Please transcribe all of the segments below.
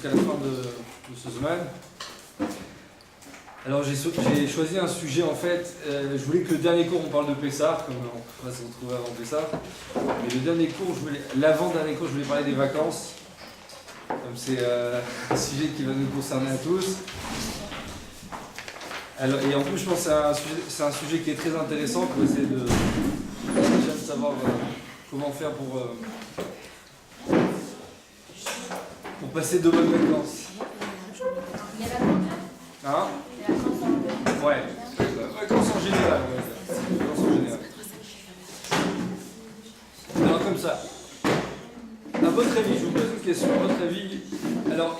jusqu'à la fin de ce Zman. Alors j'ai choisi un sujet en fait, je voulais que le dernier cours on parle de Pessah, comme on va se retrouver avant Pessah. Mais le dernier cours, l'avant-dernier cours, je voulais parler des vacances. Comme c'est un sujet qui va nous concerner à tous. Alors, et en plus je pense que c'est un sujet qui est très intéressant pour essayer de savoir comment faire pour passer de bonnes vacances. Hein? Ouais, vacances en général. Alors comme ça, à votre avis, je vous pose une question, à votre avis, alors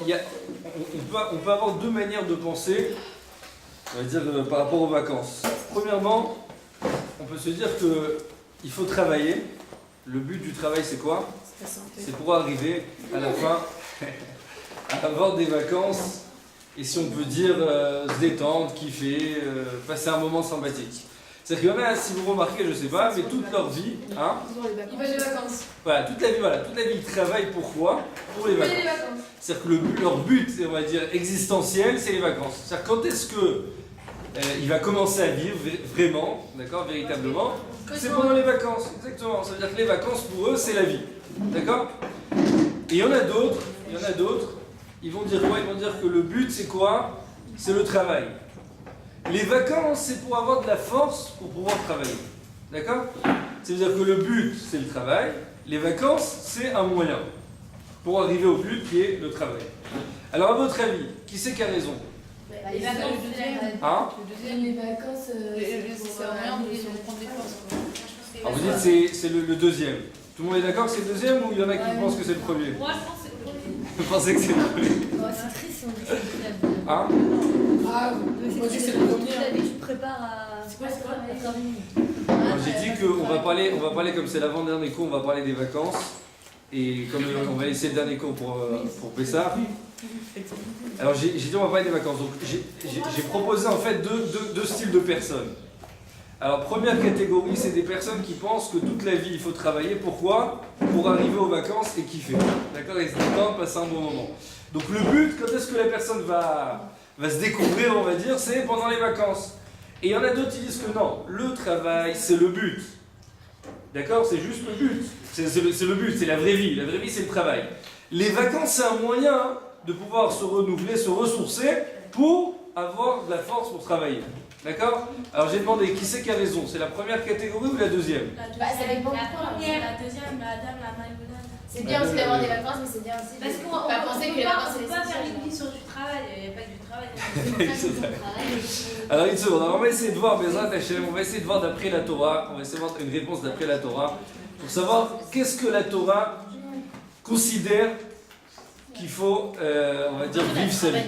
on peut avoir deux manières de penser, on va dire par rapport aux vacances. Premièrement, on peut se dire qu'il faut travailler. Le but du travail c'est quoi? C'est pour arriver à la fin à avoir des vacances et si on peut dire se détendre, kiffer, passer un moment sympathique. C'est-à-dire qu'il y en a, si vous remarquez, je sais pas, mais toute leur vie, hein, ils veulent les vacances. Voilà, toute la vie ils travaillent pourquoi? Pour les vacances. C'est-à-dire que leur but, on va dire existentiel, c'est les vacances. C'est-à-dire quand est-ce que il va commencer à vivre vraiment, d'accord, véritablement, c'est pendant les vacances, exactement. Ça veut dire que les vacances pour eux c'est la vie, d'accord. Et il y en a d'autres, ils vont dire quoi? Ils vont dire que le but c'est quoi? C'est le travail. Les vacances c'est pour avoir de la force pour pouvoir travailler, d'accord. C'est-à-dire que le but c'est le travail, les vacances c'est un moyen pour arriver au but qui est le travail. Alors à votre avis, qui c'est qui a raison? Les vacances, Hein? les vacances, c'est un moyen de se prendre des forces. Alors vous dites c'est le deuxième. Tout le monde est d'accord que c'est le deuxième ou il y en a qui pensent que c'est le premier? Moi je pense que c'est le premier. Vous pensez que c'est le premier? C'est triste si on dit que c'est le deuxième. Hein? Ah, moi je dis que c'est le premier. Toute la vie tu te prépares à Alors, j'ai dit qu'on va parler comme c'est l'avant-dernier cours, on va parler des vacances. Et comme on va laisser le dernier cours pour Pessah. Alors j'ai dit on va parler des vacances. Donc j'ai proposé en fait deux styles de personnes. Alors première catégorie, c'est des personnes qui pensent que toute la vie il faut travailler. Pourquoi? Pour arriver aux vacances et kiffer. D'accord? Et se détendre, passer un bon moment. Donc le but, quand est-ce que la personne va se découvrir, on va dire, c'est pendant les vacances. Et il y en a d'autres qui disent que non, le travail c'est le but. D'accord? C'est juste le but. C'est le but, c'est la vraie vie. La vraie vie c'est le travail. Les vacances c'est un moyen de pouvoir se renouveler, se ressourcer pour avoir de la force pour travailler. D'accord? Alors j'ai demandé qui c'est qui a raison. C'est la première catégorie ou la deuxième? Ça dépend La première, la deuxième, madame, la malgoulade. C'est bien aussi d'avoir des vacances, mais c'est bien aussi Parce qu'on de pas penser que les vacances c'est peut pas faire une vie sur du travail, il n'y a pas que du travail. Alors une seconde, alors on va essayer de voir, on va essayer de voir d'après la Torah, on va essayer de voir une réponse d'après la Torah, pour savoir qu'est-ce que la Torah considère qu'il faut, on va dire, vivre sa vie.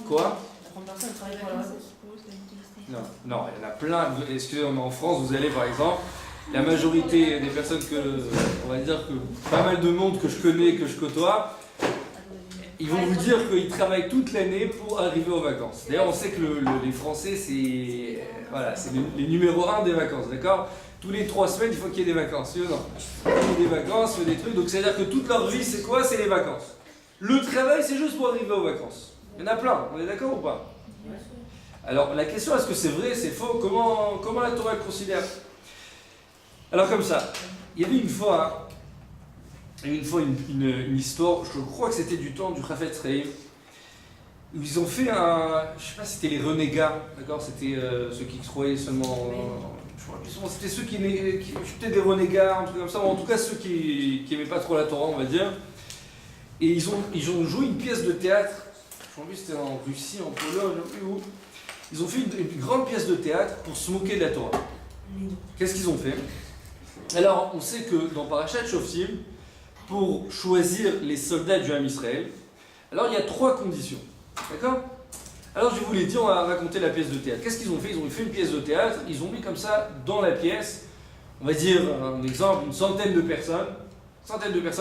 Quoi? Non, il y en a plein. Excusez-moi, mais en France, vous allez par exemple, la majorité des personnes on va dire que pas mal de monde que je connais, que je côtoie, ils vont vous dire qu'ils travaillent toute l'année pour arriver aux vacances. D'ailleurs, on sait que les Français, c'est les numéros 1 des vacances, d'accord? Tous les 3 semaines, il faut qu'il y ait des vacances, oui ou non? Il faut des vacances, il faut des trucs, donc c'est-à-dire que toute leur vie, c'est quoi? C'est les vacances. Le travail, c'est juste pour arriver aux vacances. Il y en a plein, on est d'accord ou pas? Alors, la question, est-ce que c'est vrai, c'est faux? Comment la Torah le considère? Alors, comme ça, il y avait une fois une histoire, je crois que c'était du temps du Chafetz Chaim, où ils ont fait je sais pas si c'était les renégats, d'accord? C'était ceux qui croyaient seulement, c'était ceux qui peut-être des renégats, un truc comme ça, ou en tout cas ceux qui aimaient pas trop la Torah, on va dire. Et ils ont joué une pièce de théâtre, je crois que c'était en Russie, en Pologne, je sais plus où. Ils ont fait une grande pièce de théâtre pour se moquer de la Torah. Qu'est-ce qu'ils ont fait? Alors, on sait que dans Parashat Shoftim, pour choisir les soldats du Ham Israël, alors il y a 3 conditions. D'accord? Alors je vous l'ai dit, on va raconter la pièce de théâtre. Qu'est-ce qu'ils ont fait? Ils ont fait une pièce de théâtre, ils ont mis comme ça dans la pièce, on va dire un exemple, une centaine de personnes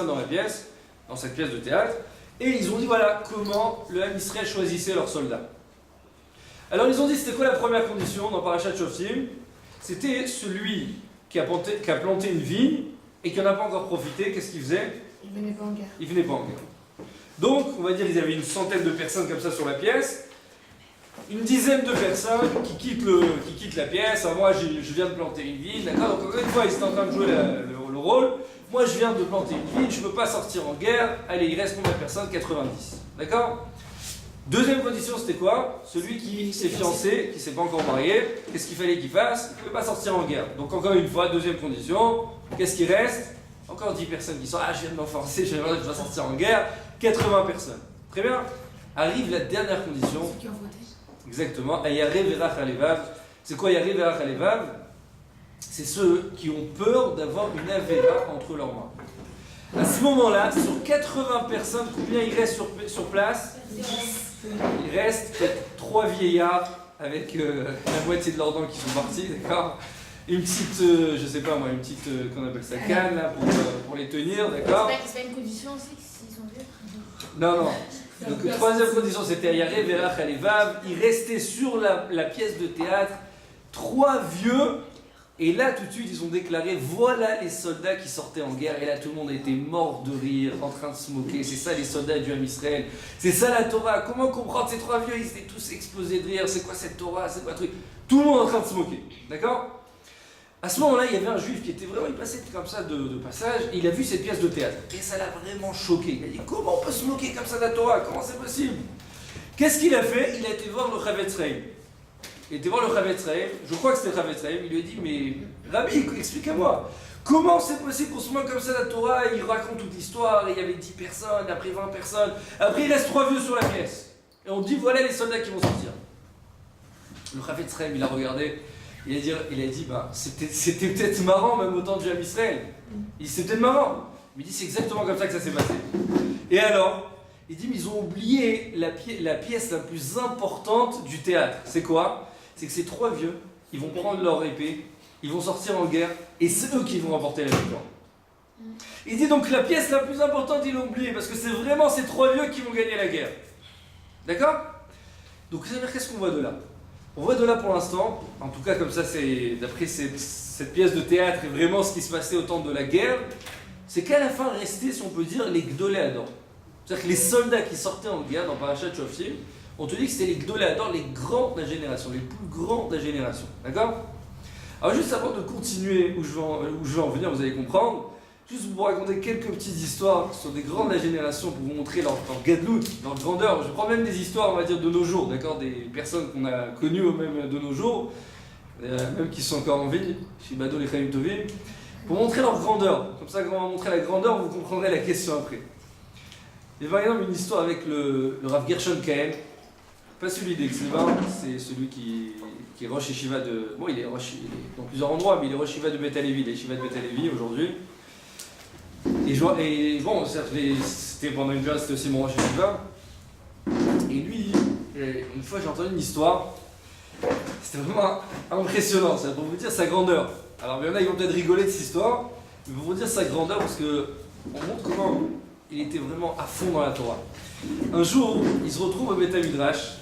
dans la pièce, dans cette pièce de théâtre, et ils ont dit voilà comment le Ham Israël choisissait leurs soldats. Alors ils ont dit c'était quoi la première condition dans Parashat Shoftim? C'était celui qui a planté une vigne et qui n'en a pas encore profité, qu'est-ce qu'il faisait? Il venait pas en guerre. Il venait pas en guerre. Donc, on va dire qu'il y avait une centaine de personnes comme ça sur la pièce. Une dizaine de personnes qui quittent la pièce. Alors moi, je viens de planter une ville, d'accord? Donc, encore une fois, ils étaient en train de jouer le rôle. Moi, je viens de planter une ville, je ne peux pas sortir en guerre. Allez, il reste combien de personnes? 90. D'accord? Deuxième condition, c'était quoi? Celui qui s'est fiancé, qui ne s'est pas encore marié, qu'est-ce qu'il fallait qu'il fasse? Il ne pouvait pas sortir en guerre. Donc, encore une fois, deuxième condition, qu'est-ce qui reste? Encore 10 personnes qui sont je viens de m'enfoncer, je dois sortir en guerre. 80 personnes. Très bien. Arrive la dernière condition. Ceux qui ont voté. Exactement. Ayare verach alevav. C'est quoi Ayare verach alevav? C'est ceux qui ont peur d'avoir une avéra entre leurs mains. À ce moment-là, sur 80 personnes, combien il reste sur place? Il reste peut-être 3 vieillards avec la moitié de leurs dents qui sont partis, d'accord? Une petite, je sais pas moi, une petite, qu'on appelle ça, canne là, pour les tenir, d'accord? C'est pas une condition aussi s'ils sont vieux? Non, non. Donc, troisième condition, c'était Ayare verach alevav. Il restait sur la pièce de théâtre 3 vieux. Et là, tout de suite, ils ont déclaré voilà les soldats qui sortaient en guerre. Et là, tout le monde était mort de rire, en train de se moquer. C'est ça les soldats du Ham Israël. C'est ça la Torah. Comment comprendre ces 3 vieux? Ils étaient tous explosés de rire. C'est quoi cette Torah? C'est quoi le truc? Tout le monde en train de se moquer. D'accord? À ce moment-là, il y avait un juif qui était vraiment, il passait comme ça de passage. Et il a vu cette pièce de théâtre. Et ça l'a vraiment choqué. Il a dit comment on peut se moquer comme ça de la Torah? Comment c'est possible? Qu'est-ce qu'il a fait? Il a été voir le Chavetz Chaim. Il était voir le Chavetz Chaim, je crois que c'était le Chavetz Chaim, il lui a dit mais Rabbi, expliquez-moi, comment c'est possible qu'on se moque comme ça de la Torah? Il raconte toute l'histoire, il y avait 10 personnes, après 20 personnes, après il reste 3 vieux sur la pièce. Et on dit voilà les soldats qui vont sortir. Le Chavetz Chaim, il a regardé, il a dit bah, c'était peut-être marrant même au temps du Ham Israël. Il dit c'est peut-être marrant, mais il dit c'est exactement comme ça que ça s'est passé. Et alors il dit mais ils ont oublié la pièce la plus importante du théâtre. C'est quoi? C'est que ces 3 vieux, ils vont prendre leur épée, ils vont sortir en guerre, et c'est eux qui vont remporter la victoire. Il dit donc la pièce la plus importante, ils l'ont oubliée, parce que c'est vraiment ces 3 vieux qui vont gagner la guerre. D'accord? Donc ça veut dire qu'est-ce qu'on voit de là? On voit de là pour l'instant, en tout cas comme ça, c'est d'après cette pièce de théâtre et vraiment ce qui se passait au temps de la guerre, c'est qu'à la fin restait, si on peut dire, les Gdolé Ador. C'est-à-dire que les soldats qui sortaient en guerre dans Parashat Shoftim, on te dit que c'était les Gdolé Ador, les grands de la génération, les plus grands de la génération. D'accord? Alors juste avant de continuer où je vais en venir, vous allez comprendre, juste vous raconter quelques petites histoires sur des grands de la génération pour vous montrer leur gadlout, leur grandeur. Je prends même des histoires, on va dire, de nos jours, d'accord? Des personnes qu'on a connues même de nos jours, même qui sont encore en vie, chez Bado les Chaim Tovim, pour montrer leur grandeur. Comme ça, quand on va montrer la grandeur, vous comprendrez la question après. Il y a par exemple une histoire avec le Rav Gershon Kahen. Pas celui d'Exleva, c'est celui qui est Rosh Yeshiva de... Bon, il est dans plusieurs endroits, mais il est Rosh Yeshiva de Beth Alevi, il est Yeshiva de Beth Alevi aujourd'hui. Et bon, c'était pendant une période, c'était aussi mon Rosh Yeshiva. Et lui, une fois j'ai entendu une histoire, c'était vraiment impressionnant, c'est pour vous dire sa grandeur. Alors il y en a, ils vont peut-être rigoler de cette histoire, mais pour vous dire sa grandeur, parce que on montre comment il était vraiment à fond dans la Torah. Un jour, il se retrouve au Beth Midrash.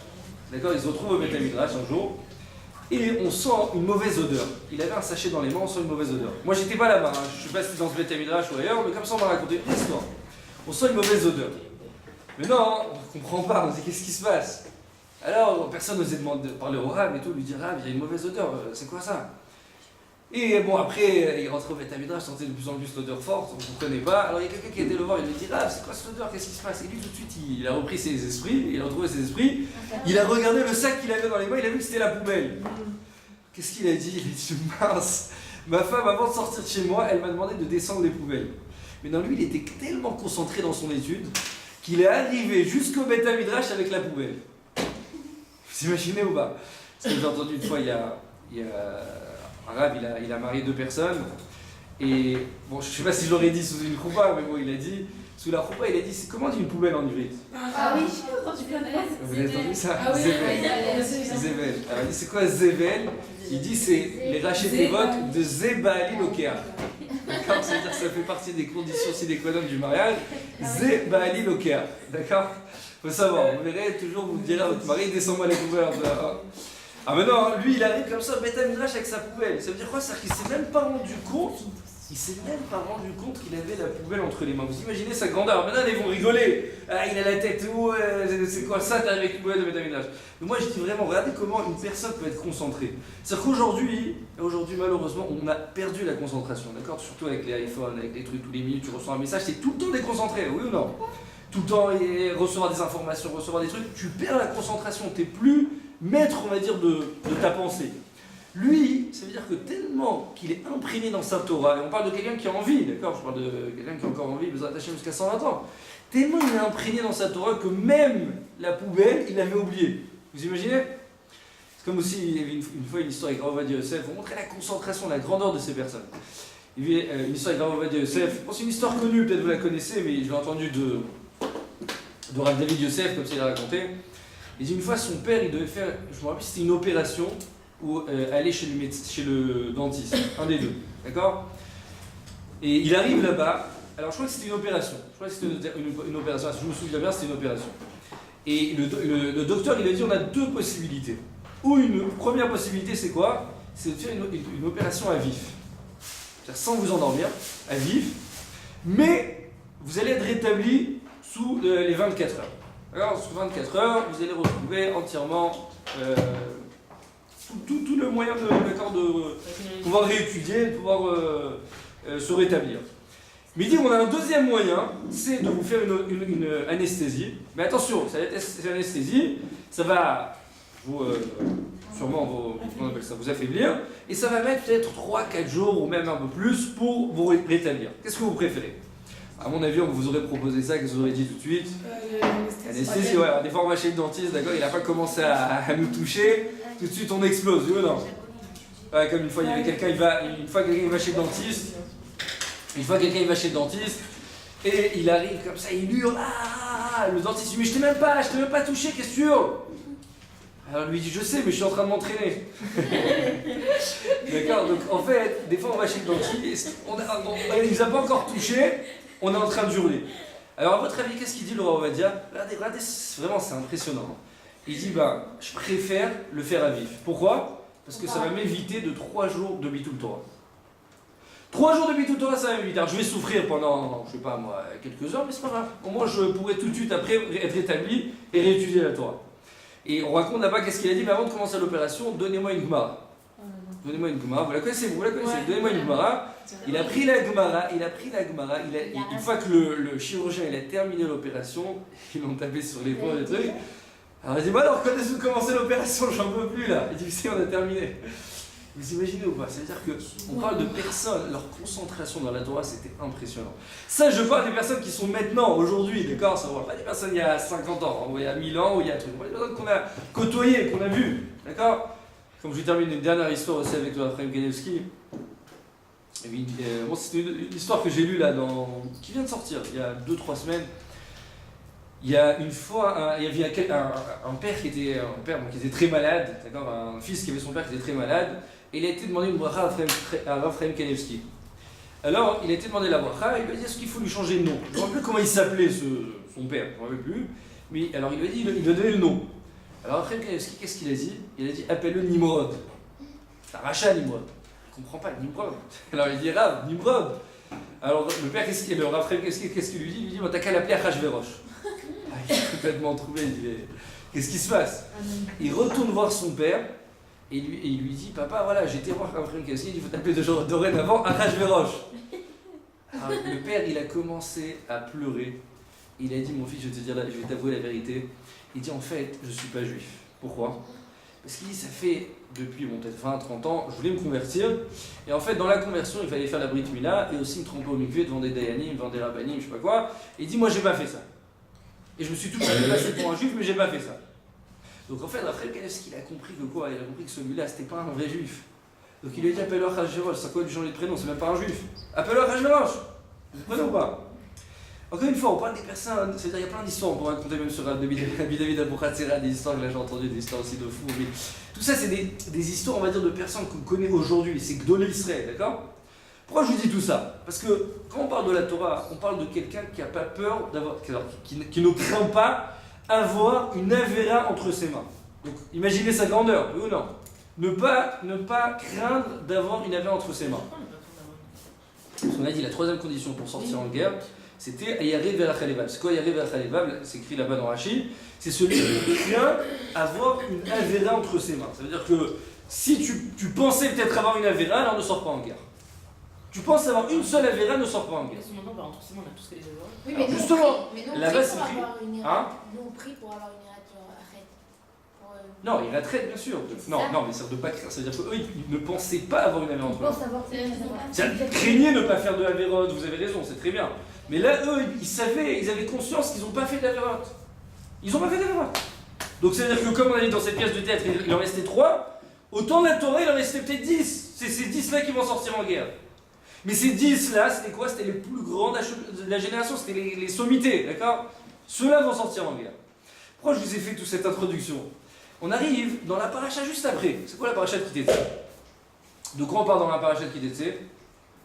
D'accord, ils se retrouvent au Beth Midrash un jour, et on sent une mauvaise odeur. Il avait un sachet dans les mains, on sent une mauvaise odeur. Moi j'étais pas là-bas, hein. Je sais pas si c'était dans ce Beth Midrash ou ailleurs, mais comme ça on m'a raconté une histoire. On sent une mauvaise odeur. Mais non, on ne comprend pas, on se dit qu'est-ce qui se passe? Alors personne n'osait demander de parler au Rav et tout, lui dire Rav, il y a une mauvaise odeur, c'est quoi ça? Et bon, après, il rentrait au Beth Midrash, sentait de plus en plus l'odeur forte, on ne comprenait pas. Alors il y a quelqu'un qui était le voir, il lui dit Rav, c'est quoi cette odeur, qu'est-ce qui se passe? Et lui tout de suite, il a repris ses esprits, il a retrouvé ses esprits, il a regardé le sac qu'il avait dans les mains, il a vu que c'était la poubelle. Qu'est-ce qu'il a dit? Il a dit mince, ma femme avant de sortir de chez moi, elle m'a demandé de descendre les poubelles. Mais non, lui, il était tellement concentré dans son étude qu'il est arrivé jusqu'au Beth Midrash avec la poubelle. Vous imaginez ou pas? Parce que j'ai entendu une fois, il y a un Rav, il a marié 2 personnes. Et bon, je ne sais pas si je l'aurais dit sous une choupa, mais bon, il a dit, sous la choupa, il a dit, c'est comment on dit une poubelle en ivrite? Ah oui, tu connais. Vous avez entendu ça? Ah oui, Zével. Zével. Alors il dit, c'est quoi Zével? Il dit, c'est les rachets votes de Zébali Lokea. D'accord? C'est-à-dire que ça fait partie des conditions sine qua non du mariage. Zébali Lokea. D'accord? Faut savoir, vous verrez, toujours vous direz à votre mari, descends-moi les poubelles. Ah mais non, lui il arrive comme ça, Beth Midrash avec sa poubelle. Ça veut dire quoi? C'est-à-dire qu'il s'est même pas rendu compte il s'est même pas rendu compte qu'il avait la poubelle entre les mains. Vous imaginez sa grandeur. Maintenant, ils vont rigoler. Ah, il a la tête où c'est quoi ça, t'as avec une poubelle de métaménage. Mais moi, je dis vraiment, regardez comment une personne peut être concentrée. C'est-à-dire qu'aujourd'hui, malheureusement, on a perdu la concentration, d'accord? Surtout avec les iPhones, avec les trucs, tous les minutes, tu reçois un message, t'es tout le temps déconcentré, oui ou non? Tout le temps, et recevoir des informations, recevoir des trucs, tu perds la concentration, t'es plus maître, on va dire, de ta pensée. Lui, ça veut dire que tellement qu'il est imprégné dans sa Torah, et on parle de quelqu'un qui a envie, d'accord? Je parle de quelqu'un qui a encore envie, besoin d'attacher jusqu'à 120 ans. Tellement il est imprégné dans sa Torah que même la poubelle, il l'avait oubliée. Vous imaginez? C'est comme aussi, il y avait une fois une histoire avec Rav Ovadia Yosef, pour montrer la concentration, la grandeur de ces personnes. Il y avait une histoire avec Rav Ovadia Yosef, je pense une histoire connue, peut-être vous la connaissez, mais je l'ai entendue de Rav David Yosef, comme ça il a raconté. Il dit une fois, son père, il devait faire, je me rappelle, c'était une opération, ou aller chez le dentiste, un des deux, d'accord? Et il arrive là-bas, alors je crois que c'était une opération, une opération, si je me souviens bien, c'était une opération. Et le docteur, il a dit, on a deux possibilités. Ou une première possibilité, c'est quoi? C'est de faire une opération à vif. C'est-à-dire sans vous endormir, à vif, mais vous allez être rétabli sous les 24 heures. Alors, sous 24 heures, vous allez retrouver entièrement tout le moyen de pouvoir réétudier, de pouvoir se rétablir. Mais il dit on a un deuxième moyen, c'est de vous faire une anesthésie. Mais attention, cette anesthésie, ça va vous, sûrement on appelle ça, vous affaiblir, et ça va mettre peut-être 3-4 jours ou même un peu plus pour vous rétablir. Qu'est-ce que vous préférez? À mon avis, on vous aurait proposé ça, que vous aurez dit tout de suite. Anesthésie, ouais. Alors, des fois, on va chez le dentiste, d'accord, il n'a pas commencé à nous toucher, tout de suite on explose, oui ou non? Ouais, comme une fois, il y avait quelqu'un, une fois quelqu'un va chez le dentiste, et il arrive comme ça, il hurle, ah, le dentiste lui dit, mais je t'ai même pas touché, qu'est-ce que tu hurles? Alors lui dit, je sais, mais je suis en train de m'entraîner. D'accord, donc en fait, des fois on va chez le dentiste, il ne nous a pas encore touché, on est en train de hurler. Alors à votre avis, qu'est-ce qu'il dit le Rav Ovadia? Regardez, vraiment c'est impressionnant. Il dit, je préfère le faire à vif. Pourquoi? Parce que ça va m'éviter de 3 jours de Bitul Torah. 3 jours de Bitul Torah, ça va m'éviter. Alors je vais souffrir pendant, je sais pas moi, quelques heures, mais c'est pas grave. Au moins je pourrai tout de suite après être rétabli et réétudier la Torah. Et on raconte là-bas qu'est-ce qu'il a dit, mais avant de commencer l'opération, donnez-moi une Gemara. Donnez-moi une Gemara, vous la connaissez, ouais. Donnez-moi une Gemara. Il a pris la Gemara, une fois que le chirurgien il a terminé l'opération, ils l'ont tapé sur l'épaule et trucs. Alors il dit, alors connaissez-vous commencer l'opération, j'en peux plus là. Il dit, c'est on a terminé. Vous imaginez ou pas? C'est-à-dire qu'on parle de personnes, leur concentration dans la Torah, c'était impressionnant. Ça, je parle des personnes qui sont maintenant, aujourd'hui, d'accord? Ça ne parle pas des personnes il y a 50 ans, ou il y a 1000 ans, ou il y a un truc. On parle des personnes qu'on a côtoyées, qu'on a vues, d'accord? Comme je termine une dernière histoire aussi avec le Raphaël Kanevski. C'est une histoire que j'ai lue là, qui vient de sortir, il y a 2-3 semaines. Il y a une fois, il y avait un père qui était très malade, d'accord, un fils qui avait son père qui était très malade, et il a été demandé une bracha à Raphaël Kanevski. Alors, il a été demandé la bracha, il lui a dit est-ce qu'il faut lui changer de nom? Je ne me rappelle plus comment il s'appelait son père, je ne me rappelle plus, mais alors il lui a dit, il lui a donné le nom. Alors Raphaël Kanevski, qu'est-ce qu'il a dit? Il a dit appelle-le Nimrod. C'est un rachat Nimrod. Il ne comprend pas Nimrod. Alors il dit Rav, Nimrod. Alors le père, le Raphaël qu'est-ce qu'il lui dit? Il lui dit t'as qu'à l'appeler Achashverosh. Il est complètement troublé, il dit qu'est-ce qui se passe? Il retourne voir son père et il lui dit papa, voilà, j'ai été voir Raphaël Kanevski, il faut t'appeler dorénavant Achashverosh. Alors le père, il a commencé à pleurer. Il a dit mon fils, je vais t'avouer la vérité. Il dit en fait, je ne suis pas juif. Pourquoi? Parce qu'il dit ça fait depuis peut-être 20-30 ans, je voulais me convertir. Et en fait, dans la conversion, il fallait faire la Brit Mila et aussi me tromper au mikvé devant des dayanim, devant des rabbanim, je sais pas quoi. Et il dit moi, j'ai pas fait ça. Et je me suis tout fait passer pour un juif, mais j'ai pas fait ça. Donc en fait, Raphaël Kanevski, il a compris que quoi? Il a compris que celui-là, c'était pas un vrai juif. Donc il lui a dit appelle-le Achashverosh. C'est quoi lui changer de prénom? C'est même pas un juif. Appelle-le Achashverosh. Vous comprenez ou pas? Encore une fois, on parle des personnes, c'est-à-dire il y a plein d'histoires, on pourrait raconter même sur Rabbi David Abouchatzera, des histoires que là j'ai entendues, des histoires aussi de fous. Mais tout ça, c'est des histoires, on va dire, de personnes qu'on connaît aujourd'hui, c'est Gdolé Israël, d'accord? Pourquoi je vous dis tout ça? Parce que quand on parle de la Torah, on parle de quelqu'un qui n'a pas peur d'avoir, qui ne craint pas avoir une avéra entre ses mains. Donc imaginez sa grandeur, oui ou non? Ne pas craindre d'avoir une avéra entre ses mains. Parce qu'on a dit la troisième condition pour sortir en guerre, c'était Ayare Verachalevav. C'est quoi Ayare Verachalevav? C'est écrit là-bas dans Rashi. C'est celui qui craint avoir une Avera entre ses mains. Ça veut dire que si tu pensais peut-être avoir une Avera, alors ne sors pas en guerre. Tu penses avoir une seule Avera, ne sors pas en guerre. Maintenant, bah, entre ces mains, on a tous les Avera. Oui, mais nous, justement, on prie là-bas, c'est pour écrit. avoir une Hein? erreur. Nous, on prie pour avoir une erreur, arrête. Non, il retraite bien sûr. C'est Non, ça. non, mais ça ne veut pas craindre. Ça veut dire qu'eux, ils ne pensaient pas avoir une Avera On entre eux. pense avoir fait C'est-à-dire, craignez ne pas faire de Averot, vous avez raison, c'est très bien. Mais là, eux, ils savaient, ils avaient conscience qu'ils n'ont pas fait d'Averot. Ils n'ont pas fait d'Averot. Donc, c'est-à-dire que, comme on a dit dans cette pièce de théâtre, il en restait 3, autant de la Torah, il en restait peut-être 10. C'est ces 10-là qui vont sortir en guerre. Mais ces 10-là, c'était quoi? C'était les plus grands de la génération, c'était les sommités, d'accord? Ceux-là vont sortir en guerre. Pourquoi je vous ai fait toute cette introduction? On arrive dans la paracha juste après. C'est quoi la paracha de Kitetse? De quoi on parle dans la paracha de Kitetse?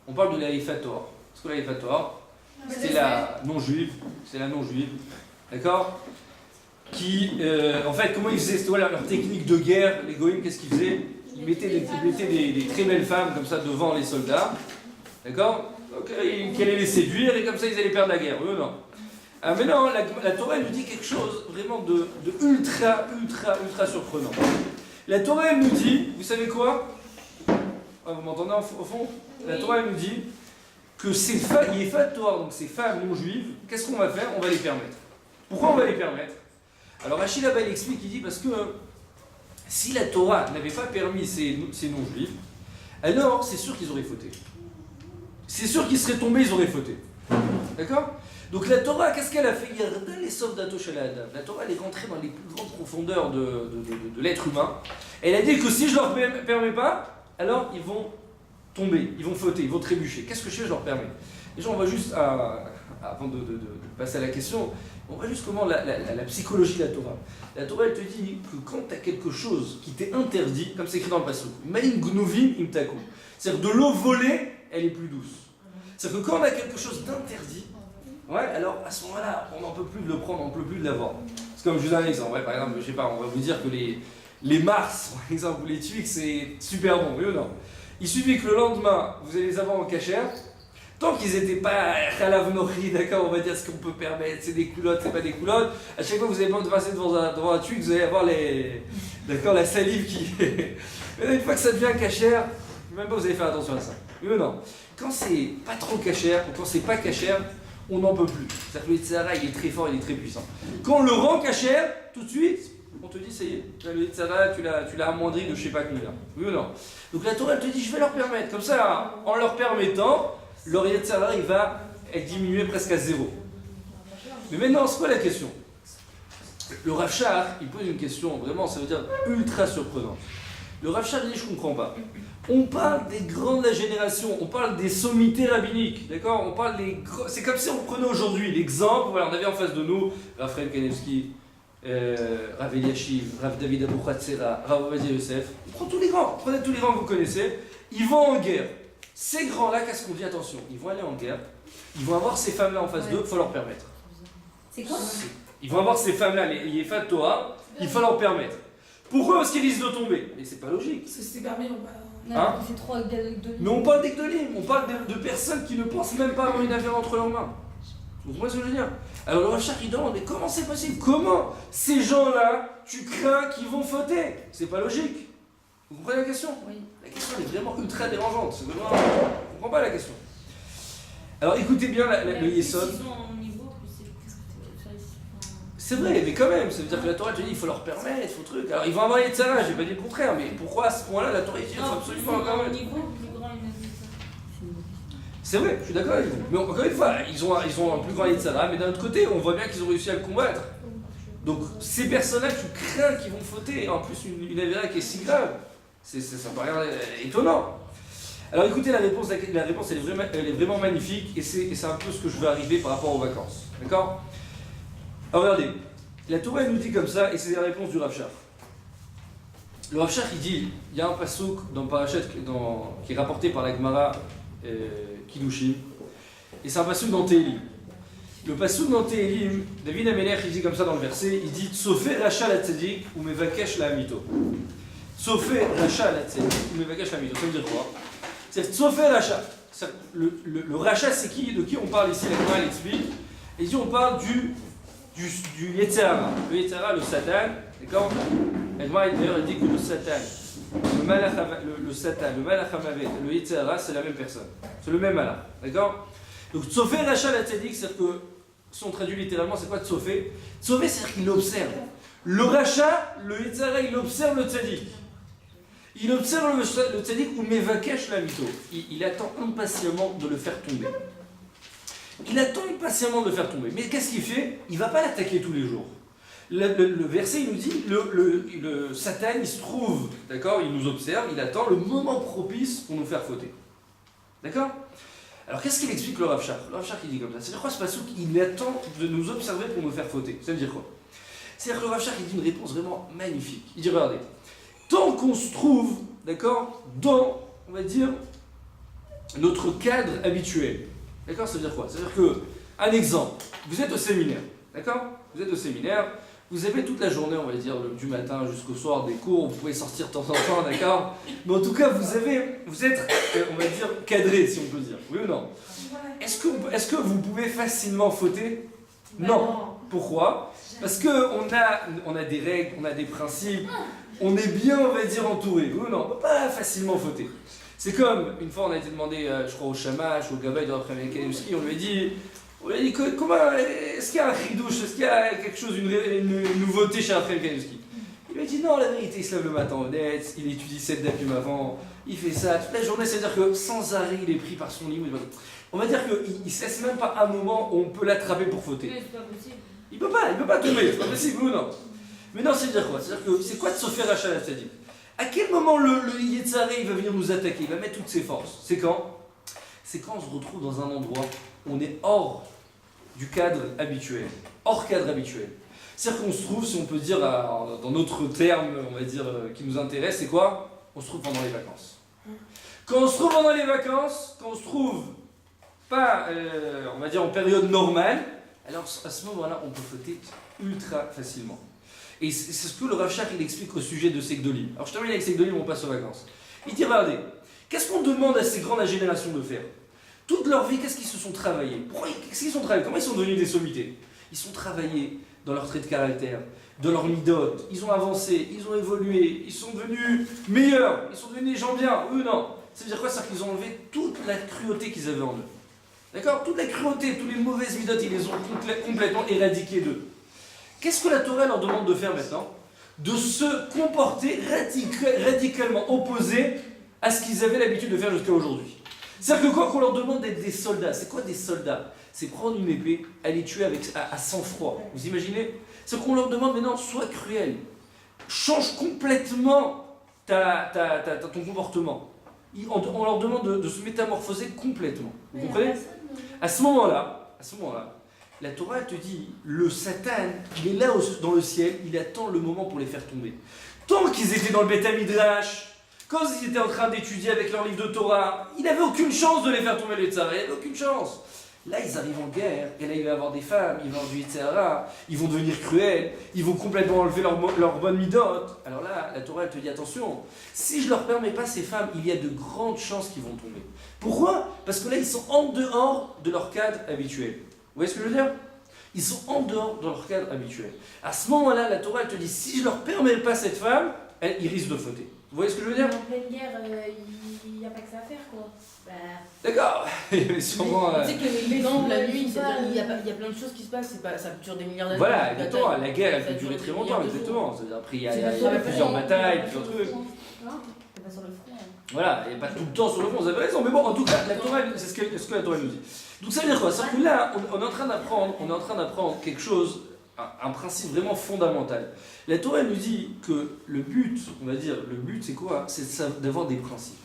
On parle de la Haïfat Torah. C'est quoi la Haïfat Torah? C'est la non-juive. C'est la non-juive. D'accord? Qui, en fait, comment ils faisaient? C'était voilà, leur technique de guerre. Les goïms, qu'est-ce qu'ils faisaient? Ils mettaient des très belles femmes comme ça devant les soldats. D'accord? Donc, qu'ils allaient les séduire et comme ça ils allaient perdre la guerre. Eux, non. Ah, mais non, la Torah elle nous dit quelque chose vraiment de ultra surprenant. La Torah elle nous dit, vous savez quoi? Ah, vous m'entendez au fond? La Torah elle nous dit que ces femmes, donc ces femmes non juives, qu'est-ce qu'on va faire? On va les permettre. Pourquoi on va les permettre? Alors Rachid là-bas il explique, il dit parce que si la Torah n'avait pas permis ces non juifs, alors c'est sûr qu'ils auraient fauté. C'est sûr qu'ils seraient tombés, ils auraient fauté. D'accord? Donc la Torah, qu'est-ce qu'elle a fait? La Torah, elle est rentrée dans les plus grandes profondeurs de l'être humain. Elle a dit que si je leur permets pas, alors ils vont tomber, ils vont fauter, ils vont trébucher. Qu'est-ce que je fais? Je leur permets. Déjà, on va juste, avant de passer à la question, on va juste comment la psychologie de la Torah. La Torah, elle te dit que quand tu as quelque chose qui t'est interdit, comme c'est écrit dans le Passouk, Ma'im gnuvim imtaku. C'est-à-dire de l'eau volée, elle est plus douce. C'est-à-dire que quand on a quelque chose d'interdit, ouais, alors à ce moment-là, on n'en peut plus de le prendre, on n'en peut plus de l'avoir. C'est comme je vous donne un exemple. Ouais, par exemple, je sais pas, on va vous dire que les Mars, par exemple, ou les Twix, c'est super bon, oui ou non? Il suffit que le lendemain, vous allez les avoir en cachère. Tant qu'ils n'étaient pas Khalav Nori, d'accord, on va dire ce qu'on peut permettre, c'est des culottes, c'est pas des culottes. À chaque fois que vous allez passer devant un Twix, vous allez avoir la salive qui. Mais une fois que ça devient cachère, même pas vous allez faire attention à ça. Oui ou non? Quand c'est pas trop cachère, ou quand c'est pas cachère, on n'en peut plus. C'est-à-dire que le Yitzhara, il est très fort, il est très puissant. Quand on le rend cachère, tout de suite, on te dit, ça y est, le Yitzhara, tu l'as amoindri de je sais pas combien. Oui ou non? Donc la Torah, elle te dit, je vais leur permettre. Comme ça, en leur permettant, leur Yitzhara, il va être diminué presque à 0. Mais maintenant, c'est quoi la question? Le Rav Shach, il pose une question, vraiment, ça veut dire ultra surprenante. Le Rav Shach dit, je comprends pas. On parle des grands de la génération, on parle des sommités rabbiniques, d'accord? On parle des c'est comme si on prenait aujourd'hui l'exemple, voilà, on avait en face de nous Raphaël Kanevski, Rav Eliashiv, Rav David Abou Khatsera, Rav Ovadia Yosef. On prend tous les grands, prenez tous les grands que vous connaissez, ils vont en guerre. Ces grands-là, qu'est-ce qu'on dit? Attention, ils vont aller en guerre, ils vont avoir ces femmes-là en face d'eux, il faut leur permettre. C'est quoi? Ils vont avoir ces femmes-là, les Yefat Torah, il faut leur permettre. Pourquoi est-ce qu'ils risquent de tomber? Mais c'est pas logique. Parce que c'est permis, on va. Non, Hein? c'est trop de Mais on parle d'Egdolim, on parle de personnes qui ne pensent même pas avoir une affaire entre leurs mains. Vous comprenez ce que je veux dire? Alors le Rav Shach il demande, mais comment c'est possible? Comment ces gens-là, tu crains qu'ils vont fauter? C'est pas logique. Vous comprenez la question? Oui. La question est vraiment ultra dérangeante. C'est vraiment... Je comprends pas la question. Alors écoutez bien le Yesod. C'est vrai, mais quand même, ça veut dire que la Torah te dit il faut leur permettre, il faut truc. Alors ils vont avoir les tzara, j'ai pas dit le contraire, mais pourquoi à ce point-là la Torah dit il faut absolument leur permettre? C'est vrai, je suis d'accord avec vous. Mais encore une fois, ils ont un plus grand tzara, mais d'un autre côté, on voit bien qu'ils ont réussi à le combattre. Donc ces personnes-là, tu crains qu'ils vont fauter, et en plus une avéra qui est si grave, ça paraît étonnant. Alors écoutez, la réponse elle est vraiment magnifique, et c'est un peu ce que je veux arriver par rapport aux vacances. D'accord? Alors regardez, la Torah elle nous dit comme ça, et c'est la réponse du Rav Shach. Le Rav Shach il dit, il y a un passouk dans Parashat qui est rapporté par la Gemara Kiddushin, et c'est un passouk dans Tehillim. Le passouk dans Tehillim, David Amelech il dit comme ça dans le verset, il dit Tsofé Racha la Tzadik ou Mevakesh la Amito. Tsofé Racha la Tzadik ou Mevakesh la Amito, ça veut dire quoi? C'est Tsofé Racha. Le rachat, c'est qui? De qui on parle ici? La Gemara l'explique. Et dit on parle du Yetzirah. Le Yetzirah, le Satan, d'accord? La Gemara d'ailleurs elle dit que le Satan, le Satan, le Malach HaMavet, le Yetzirah, c'est la même personne. C'est le même malach, d'accord? Donc Tzofé Rachat la Tzadik, c'est-à-dire que si on traduit littéralement, c'est quoi Tzofé? Tzofé, c'est-à-dire qu'il observe. Le Rachat, le Yetzirah, il observe le Tzadik. Il observe le Tzadik ou Mevakesh la Mito. Il attend impatiemment de le faire tomber. Il attend impatiemment de le faire tomber. Mais qu'est-ce qu'il fait? Il ne va pas l'attaquer tous les jours. Le verset, il nous dit, le Satan, il se trouve, d'accord? Il nous observe, il attend le moment propice pour nous faire fauter. D'accord? Alors qu'est-ce qu'il explique le Rav Shach? Le Rav Shach, il dit comme ça. C'est-à-dire quoi ce passouk? Il attend de nous observer pour nous faire fauter. Ça veut dire quoi? C'est-à-dire que le Rav Shach, il dit une réponse vraiment magnifique. Il dit, regardez, tant qu'on se trouve, d'accord, dans, on va dire, notre cadre habituel. D'accord? Ça veut dire quoi? Ça veut dire que, un exemple, vous êtes au séminaire, d'accord? Vous êtes au séminaire, vous avez toute la journée, on va dire, du matin jusqu'au soir des cours, vous pouvez sortir de temps en temps, d'accord? Mais en tout cas, vous êtes, on va dire, cadré, si on peut dire. Oui ou non? Est-ce que vous pouvez facilement fauter? Non. Pourquoi? Parce qu'on a des règles, on a des principes, on est bien, on va dire, entouré. Oui ou non? On ne peut pas facilement fauter. C'est comme, une fois on a été demandé, je crois au Shamash, au Gabay de Raphaël Kanevski, on lui a dit comment, est-ce qu'il y a un chidouche, est-ce qu'il y a quelque chose, une nouveauté chez Raphaël Kanevski? Il m'a dit non, la vérité, il se lève le matin honnête, il étudie 7 dapim avant, il fait ça toute la journée, c'est-à-dire que sans arrêt il est pris par son livre. On va dire qu'il ne cesse même pas un moment où on peut l'attraper pour fauter. Mais c'est pas possible. Il peut pas tomber, c'est pas possible, ou non? Mais non, c'est dire quoi? C'est-à-dire que c'est quoi de se faire achat, c'est-à-dire? À quel moment le Yetzirah il va venir nous attaquer? Il va mettre toutes ses forces. C'est quand? C'est quand on se retrouve dans un endroit où on est hors du cadre habituel. Hors cadre habituel. C'est-à-dire qu'on se trouve, si on peut dire dans notre terme, on va dire, qui nous intéresse, c'est quoi? On se trouve pendant les vacances. Quand on se trouve pendant les vacances, quand on se trouve pas, on va dire, en période normale, alors à ce moment-là, on peut fauter ultra facilement. Et c'est ce que le Rav Shach il explique au sujet de Segdolim. Alors je termine avec Segdolim, on passe aux vacances. Il dit, regardez, qu'est-ce qu'on demande à ces grandes générations de faire? Toute leur vie, qu'est-ce qu'ils se sont travaillés? Qu'est-ce qu'ils sont travaillés? Comment ils sont devenus des sommités? Ils sont travaillés dans leur trait de caractère, dans leur midot, ils ont avancé, ils ont évolué, ils sont devenus meilleurs, ils sont devenus des gens bien, eux non. Ça veut dire quoi? C'est qu'ils ont enlevé toute la cruauté qu'ils avaient en eux. D'accord? Toute la cruauté, tous les mauvaises midot, ils les ont complètement éradiqués d'eux. Qu'est-ce que la Torah leur demande de faire maintenant? De se comporter radicalement opposé à ce qu'ils avaient l'habitude de faire jusqu'à aujourd'hui. C'est-à-dire que quoi qu'on leur demande d'être des soldats, c'est quoi des soldats? C'est prendre une épée, aller tuer à sang-froid. Vous imaginez? C'est qu'on leur demande maintenant, sois cruel. Change complètement ton comportement. On leur demande de se métamorphoser complètement. Vous comprenez? À ce moment-là, la Torah te dit, le Satan, il est là dans le ciel, il attend le moment pour les faire tomber. Tant qu'ils étaient dans le Beth Midrash, quand ils étaient en train d'étudier avec leur livre de Torah, il n'avait aucune chance de les faire tomber le Yetzirah, il n'avait aucune chance. Là, ils arrivent en guerre, et là, il va y avoir des femmes, ils vont avoir du Yetzirah, ils vont devenir cruels, ils vont complètement enlever leur bonne midot. Alors là, la Torah, elle te dit, attention, si je ne leur permets pas ces femmes, il y a de grandes chances qu'ils vont tomber. Pourquoi? Parce que là, ils sont en dehors de leur cadre habituel. Vous voyez ce que je veux dire? Ils sont en dehors de leur cadre habituel. À ce moment-là, la Torah, elle te dit, si je ne leur permets pas cette femme, ils risquent de fauter. Vous voyez ce que je veux dire? En pleine guerre, il n'y a pas que ça à faire, quoi. Bah... D'accord. Sûrement. Tu sais que les exemples, la nuit, il y a plein de choses qui se passent, ça dure des milliards d'années. Voilà, exactement. La guerre, elle peut durer très longtemps, exactement. C'est-à-dire, après, il y a plusieurs batailles, plusieurs trucs. Pas sur le front. Voilà, il n'y a pas tout le temps sur le front, vous avez raison. Mais bon, en tout cas, la Torah, c'est ce que la Torah nous dit. Donc ça veut dire quoi? C'est-à-dire que là, on est en train d'apprendre quelque chose, un principe vraiment fondamental. La Torah nous dit que le but, on va dire, le but c'est quoi? C'est d'avoir des principes.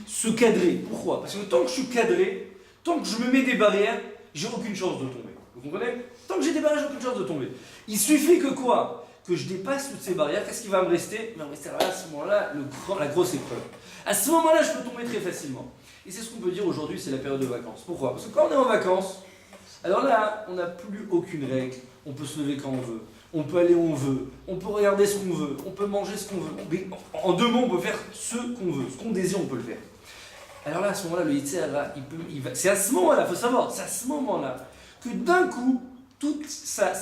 Se cadrer. Pourquoi? Parce que tant que je suis cadré, tant que je me mets des barrières, j'ai aucune chance de tomber. Vous comprenez? Tant que j'ai des barrières, j'ai aucune chance de tomber. Il suffit que quoi? Que je dépasse toutes ces barrières, qu'est-ce qui va me rester? Il va me rester à ce moment-là la grosse épreuve. À ce moment-là, je peux tomber très facilement. Et c'est ce qu'on peut dire aujourd'hui, c'est la période de vacances. Pourquoi? Parce que quand on est en vacances, alors là, on n'a plus aucune règle. On peut se lever quand on veut. On peut aller où on veut. On peut regarder ce qu'on veut. On peut manger ce qu'on veut. En 2 mots, on peut faire ce qu'on veut. Ce qu'on désire, on peut le faire. Alors là, à ce moment-là, le Yetzer Hara, c'est à ce moment-là, il faut savoir, c'est à ce moment-là que d'un coup, toute sa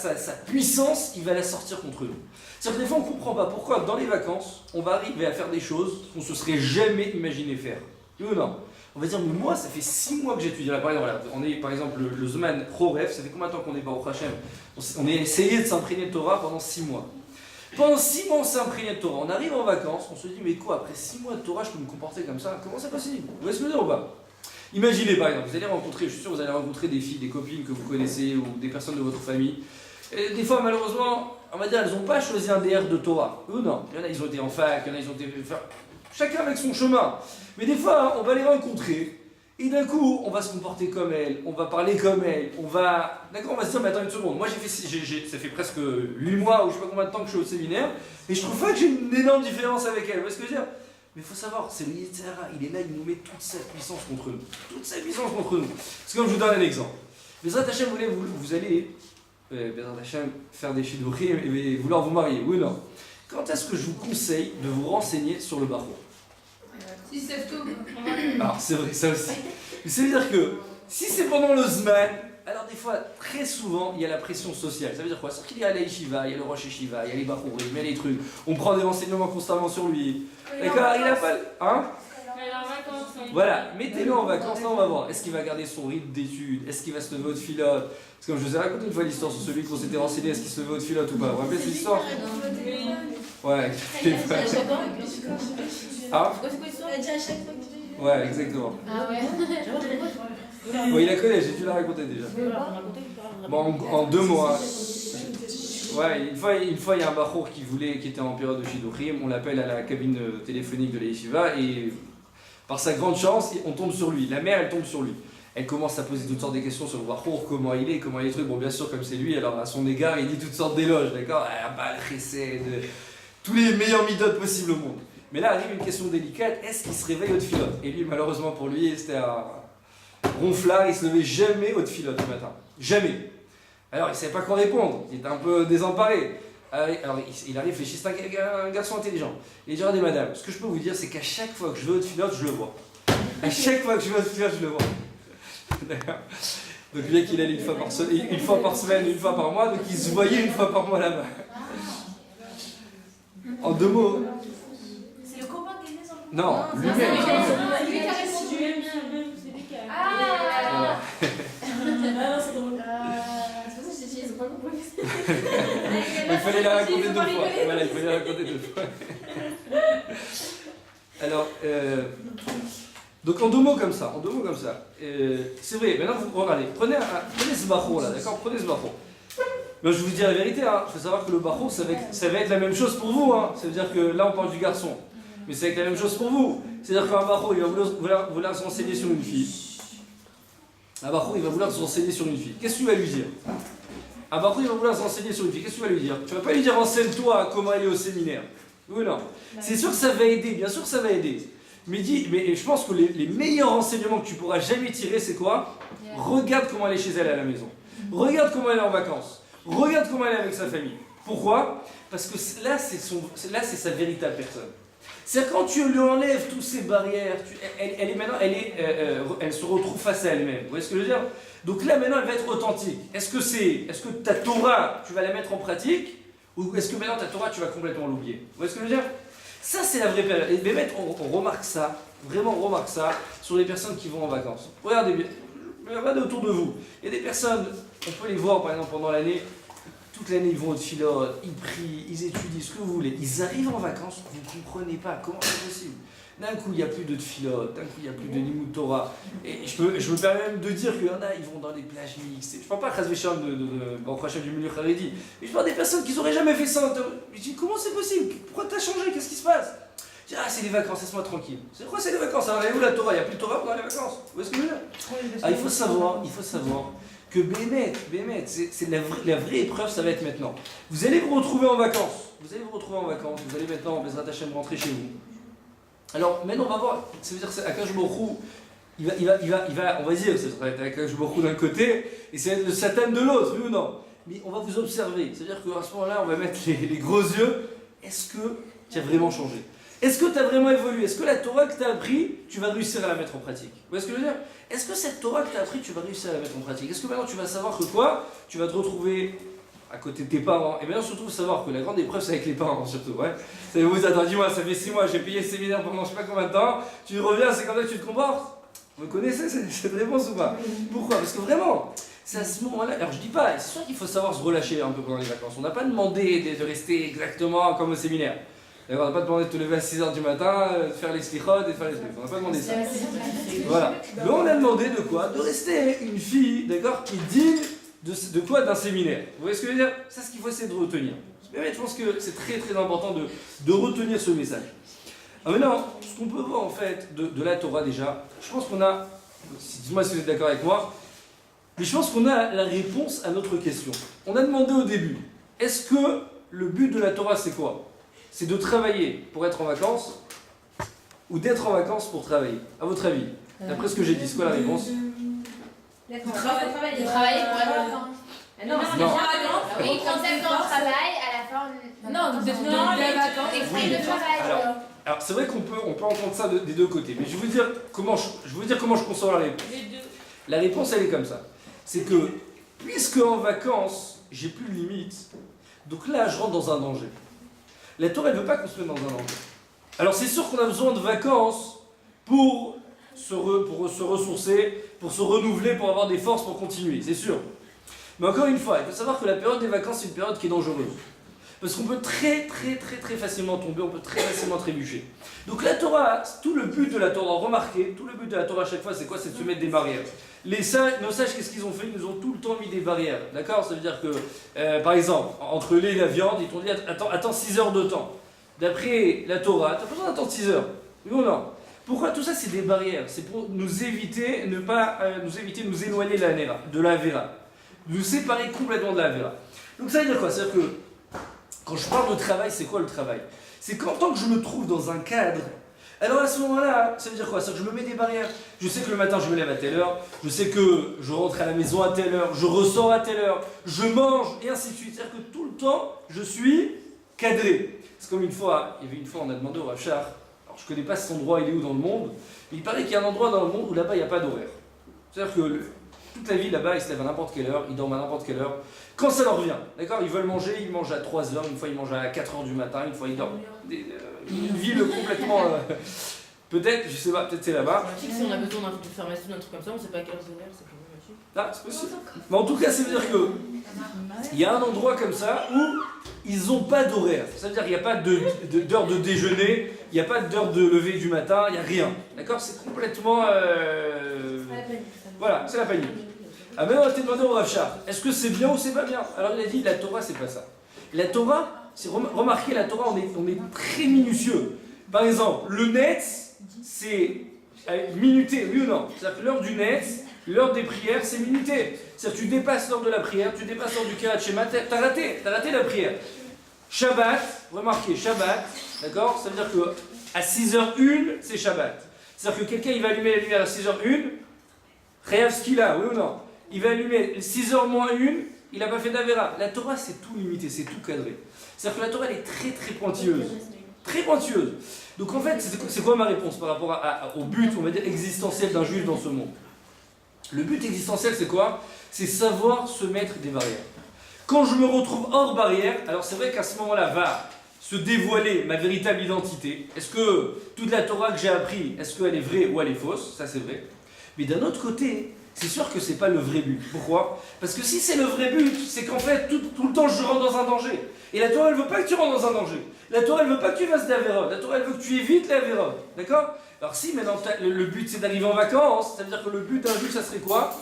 puissance, il va la sortir contre nous. C'est-à-dire que des fois, on ne comprend pas pourquoi, dans les vacances, on va arriver à faire des choses qu'on ne se serait jamais imaginé faire. Oui ou non? On va dire, mais moi, ça fait 6 mois que j'étudie. Là, par exemple, voilà, on est, par exemple, le Zman Choref, ça fait combien de temps qu'on est Baruch Hashem? On a essayé de s'imprégner de Torah pendant 6 mois. Pendant 6 mois, on s'est imprégné de Torah. On arrive en vacances, on se dit, mais quoi, après 6 mois de Torah, je peux me comporter comme ça? Comment c'est possible? Vous voyez ce que je veux dire ou pas? Imaginez, par exemple, vous allez rencontrer, je suis sûr, vous allez rencontrer des filles, des copines que vous connaissez ou des personnes de votre famille. Et des fois, malheureusement, on va dire, elles n'ont pas choisi un DR de Torah. Ou non. Il y en a, ils ont été en fac, il y en a, ils ont été. Enfin, chacun avec son chemin. Mais des fois, on va les rencontrer. Et d'un coup, on va se comporter comme elles, on va parler comme elles, on va... D'accord, on va se dire, mais attends une seconde, moi ça fait presque 8 mois ou je sais pas combien de temps que je suis au séminaire, et je trouve pas que j'ai une énorme différence avec elles, vous voyez ce que je veux dire? Mais il faut savoir, c'est le Yetzer Hara, il est là, il nous met toute sa puissance contre nous. Toute sa puissance contre nous. C'est comme je vous donne un exemple. Bezrat Hashem, vous allez, Bezrat Hashem, faire des shidduchim et vouloir vous marier, oui ou non? Quand est-ce que je vous conseille de vous renseigner sur le barreau? Si c'est tout. Alors c'est vrai, ça aussi. Mais ça veut dire que si c'est pendant le Zman, alors des fois, très souvent, il y a la pression sociale. Ça veut dire quoi? C'est qu'il y a la yeshiva, il y a le rosh yeshiva, il y a les bachurim, il y a les trucs. On prend des renseignements constamment sur lui. D'accord, il a pas... Hein? Voilà, mettez-le en vacances, là on va voir. Est-ce qu'il va garder son rythme d'études? Est-ce qu'il va se lever au filote? Parce que comme je vous ai raconté une fois l'histoire sur celui qu'on s'était renseigné, est-ce qu'il se levait au filote ou pas? Vous vous rappelez cette histoire? Ouais. Ah? Ouais, exactement. Ah ouais. Bon, il la connaît, j'ai dû la raconter déjà. Bon, en 2 mois. Ouais, une fois il y a un bachour qui était en période de shidduchim, on l'appelle à la cabine téléphonique de la yeshiva et par sa grande chance, on tombe sur lui. La mère, elle tombe sur lui. Elle commence à poser toutes sortes de questions sur le bachour, comment il est, comment il est truc. Bon, bien sûr, comme c'est lui, alors à son égard, il dit toutes sortes d'éloges, d'accord? Ah, bah, le chesed, tous les meilleurs midotes possibles au monde. Mais là arrive une question délicate, est-ce qu'il se réveille au tfilote? Et lui, malheureusement pour lui, c'était un ronflard, il se levait jamais au tfilote le matin. Jamais. Alors il ne savait pas quoi répondre, il était un peu désemparé. Alors il a réfléchi, c'est un garçon intelligent. Il dit, regardez madame, ce que je peux vous dire, c'est qu'à chaque fois que je vais au tfilote, je le vois. À chaque fois que je vais au tfilote, je le vois. D'accord. Donc bien qu'il allait une fois par semaine, une fois par mois, donc il se voyait une fois par mois là-bas. En 2 mots. C'est le copain qui est né sur le... Non, lui-même. C'est lui qui a répondu. C'est lui qui a... Ah. non, c'est drôle. C'est pour ça que je t'ai dit, ils ont pas compris. Il fallait la raconter 2 fois. Voilà, il fallait la raconter 2 fois. Alors, donc en 2 mots comme ça, c'est vrai, maintenant vous regardez, prenez ce barreau là, d'accord? Prenez ce barreau. Mais je vous dis la vérité, hein. Il faut savoir que le barreau, ça va être la même chose pour vous. Hein. Ça veut dire que là, on parle du garçon. Mais c'est la même chose pour vous. C'est-à-dire qu'un barreau, il va vouloir se renseigner sur une fille. Un barreau, il va vouloir se renseigner sur une fille. Qu'est-ce que tu vas lui dire? Un barreau, il va vouloir se renseigner sur une fille. Qu'est-ce que tu vas lui dire? Tu vas pas lui dire renseigne-toi comment elle est au séminaire. Oui ou non? C'est sûr que ça va aider, bien sûr que ça va aider. Mais je pense que les meilleurs renseignements que tu pourras jamais tirer, c'est quoi? Regarde comment elle est chez elle à la maison. Regarde comment elle est en vacances. Regarde comment elle est avec sa famille. Pourquoi? Parce que là, c'est sa véritable personne. C'est-à-dire quand tu lui enlèves toutes ces barrières, elle se retrouve face à elle-même. Vous voyez ce que je veux dire? Donc là, maintenant, elle va être authentique. Est-ce que ta Torah, tu vas la mettre en pratique? Ou est-ce que maintenant, ta Torah, tu vas complètement l'oublier? Vous voyez ce que je veux dire? Ça, c'est la vraie période. Et même, on remarque ça, vraiment on remarque ça, sur les personnes qui vont en vacances. Regardez autour de vous. Il y a des personnes, on peut les voir par exemple pendant l'année, toute l'année ils vont au tfilote, ils prient, ils étudient, ce que vous voulez. Ils arrivent en vacances, vous ne comprenez pas comment c'est possible. D'un coup, il n'y a plus de tfilote, d'un coup, il n'y a plus de limud Torah. Et je me permets même de dire qu'il y en a, ils vont dans des plages mixtes. Je ne parle pas Chas Vesham du milieu Haredi, mais je parle des personnes qui n'auraient jamais fait ça. Je dis, comment c'est possible? Pourquoi tu as changé? Qu'est-ce qui se passe? Je dis, ah, c'est les vacances, laisse-moi tranquille. C'est quoi, c'est les vacances? Alors, elle est où la Torah? Il n'y a plus de Torah pendant les vacances. Vous voyez ce que je veux dire? Ah, il faut savoir que Bémet, c'est la vraie épreuve, ça va être maintenant. Vous allez vous retrouver en vacances. Vous allez maintenant, Bezrat Hashem, rentrer chez vous. Alors maintenant on va voir, ça veut dire que Akash Baruch Hu, on va dire, ça va être Akash Baruch Hu d'un côté, et ça va être le Satan de l'autre, oui ou non? Mais on va vous observer, c'est-à-dire qu'à ce moment-là, on va mettre les gros yeux, est-ce que tu as vraiment changé? Est-ce que tu as vraiment évolué? Est-ce que la Torah que tu as appris, tu vas réussir à la mettre en pratique? Vous voyez ce que je veux dire? Est-ce que cette Torah que tu as appris, tu vas réussir à la mettre en pratique? Est-ce que maintenant tu vas savoir que quoi? Tu vas te retrouver à côté de tes parents. Et bien surtout savoir que la grande épreuve c'est avec les parents surtout. Ouais. Ça vous attends, dis-moi, ça fait 6 mois, j'ai payé le séminaire pendant je sais pas combien de temps, tu reviens, c'est comme ça que tu te comportes? Vous connaissez cette réponse ou pas? Pourquoi? Parce que vraiment, c'est à ce moment-là, alors je dis pas, c'est sûr qu'il faut savoir se relâcher un peu pendant les vacances. On n'a pas demandé de rester exactement comme au séminaire. D'accord, on n'a pas demandé de te lever à 6h du matin, de faire les slichot et de faire les trucs. On n'a pas demandé ça. Voilà. Mais on a demandé de quoi? De rester une fille, d'accord, qui est digne de quoi? D'un séminaire. Vous voyez ce que je veux dire? C'est ce qu'il faut essayer de retenir. Mais je pense que c'est très très important de retenir ce message. Alors maintenant, ce qu'on peut voir en fait de la Torah déjà, je pense qu'on a, dites-moi si vous êtes d'accord avec moi, mais je pense qu'on a la réponse à notre question. On a demandé au début, est-ce que le but de la Torah c'est quoi? C'est de travailler pour être en vacances ou d'être en vacances pour travailler? À votre avis, d'après ce que j'ai dit, c'est quoi la réponse? De travailler pour être en vacances. Non, Oui, quand t'es en travail, à la fin, Non, des vacances, Oui. de travail. Alors c'est vrai qu'on peut entendre ça des deux côtés, mais je vais vous dire comment je conçois la réponse. Les deux. La réponse elle est comme ça. C'est que, puisque en vacances, j'ai plus de limite, donc là je rentre dans un danger. La Torah elle ne veut pas qu'on se mette dans un danger. Alors c'est sûr qu'on a besoin de vacances pour se ressourcer, pour se renouveler, pour avoir des forces pour continuer, c'est sûr. Mais encore une fois, il faut savoir que la période des vacances c'est une période qui est dangereuse. Parce qu'on peut très facilement tomber, on peut très facilement trébucher. Donc la Torah, tout le but de la Torah, remarquez, tout le but de la Torah à chaque fois c'est quoi? C'est de se mettre des barrières. Nos sages, qu'est-ce qu'ils ont fait? Ils nous ont tout le temps mis des barrières, d'accord? Ça veut dire que, par exemple, entre le lait et la viande, ils t'ont dit attends 6 heures de temps. D'après la Torah, tu n'as pas besoin d'attendre 6 heures. Oui ou non? Pourquoi tout ça c'est des barrières? C'est pour nous éviter, de nous éloigner de la Vera. Nous séparer complètement de la Vera. Donc ça veut dire quoi? C'est-à-dire que quand je parle de travail, c'est quoi le travail? C'est qu'en tant que je me trouve dans un cadre, alors à ce moment-là, ça veut dire quoi? C'est-à-dire que je me mets des barrières. Je sais que le matin, je me lève à telle heure, je sais que je rentre à la maison à telle heure, je ressors à telle heure, je mange, et ainsi de suite. C'est-à-dire que tout le temps, je suis cadré. C'est comme une fois, il y avait une fois, on a demandé au Rav Shach, alors je ne connais pas cet endroit, il est où dans le monde, mais il paraît qu'il y a un endroit dans le monde où là-bas, il n'y a pas d'horaire. C'est-à-dire que toute la vie là-bas, ils se lèvent à n'importe quelle heure, ils dorment à n'importe quelle heure. Quand ça leur vient, d'accord? Ils veulent manger, ils mangent à 3h, une fois ils mangent à 4h du matin, une fois ils dorment. Une ville complètement... peut-être, je sais pas, peut-être c'est là-bas. Si on a besoin d'une pharmacie ou d'un truc comme ça, on sait pas à quelle heure c'est l'heure, c'est problématique. Ah, c'est possible. Mais en tout cas, ça veut dire que il y a un endroit comme ça où ils n'ont pas d'horaire. Ça veut dire qu'il n'y a pas d'heure de déjeuner, il n'y a pas d'heure de lever du matin, il n'y a rien. D'accord? C'est complètement... Voilà, c'est la panique. Ah mais on a été demandé au Rav Shach, est-ce que c'est bien ou c'est pas bien? Alors il a dit, la Torah c'est pas ça. La Torah, c'est remarquez, la Torah on est très minutieux. Par exemple, le net, c'est minuté, oui ou non? C'est-à-dire que l'heure du net, l'heure des prières, c'est minuté. C'est-à-dire que tu dépasses l'heure de la prière, tu dépasses l'heure du Kirat Shema, t'as raté la prière. Shabbat, remarquez, Shabbat, d'accord? Ça veut dire que à 6h01, c'est Shabbat. C'est-à-dire que quelqu'un il va allumer la lumière à 6h01, Chayav Skila, oui ou non? Il va allumer 6h moins 1, il n'a pas fait d'Avera. La Torah c'est tout limité, c'est tout cadré. C'est-à-dire que la Torah elle est très pointilleuse. Très pointilleuse. Donc en fait, c'est quoi ma réponse par rapport au but, on va dire, existentiel d'un juif dans ce monde? Le but existentiel c'est quoi? C'est savoir se mettre des barrières. Quand je me retrouve hors barrière, alors c'est vrai qu'à ce moment-là va se dévoiler ma véritable identité. Est-ce que toute la Torah que j'ai appris, est-ce qu'elle est vraie ou elle est fausse? Ça c'est vrai. Mais d'un autre côté, c'est sûr que c'est pas le vrai but. Pourquoi? Parce que si c'est le vrai but, c'est qu'en fait, tout le temps, je rentre dans un danger. Et la Torah, elle veut pas que tu rentres dans un danger. La Torah, elle veut pas que tu fasses d'Avera. La Torah, elle veut que tu évites l'Avera. D'accord? Alors si maintenant, le but, c'est d'arriver en vacances, ça veut dire que le but d'un juif, ça serait quoi?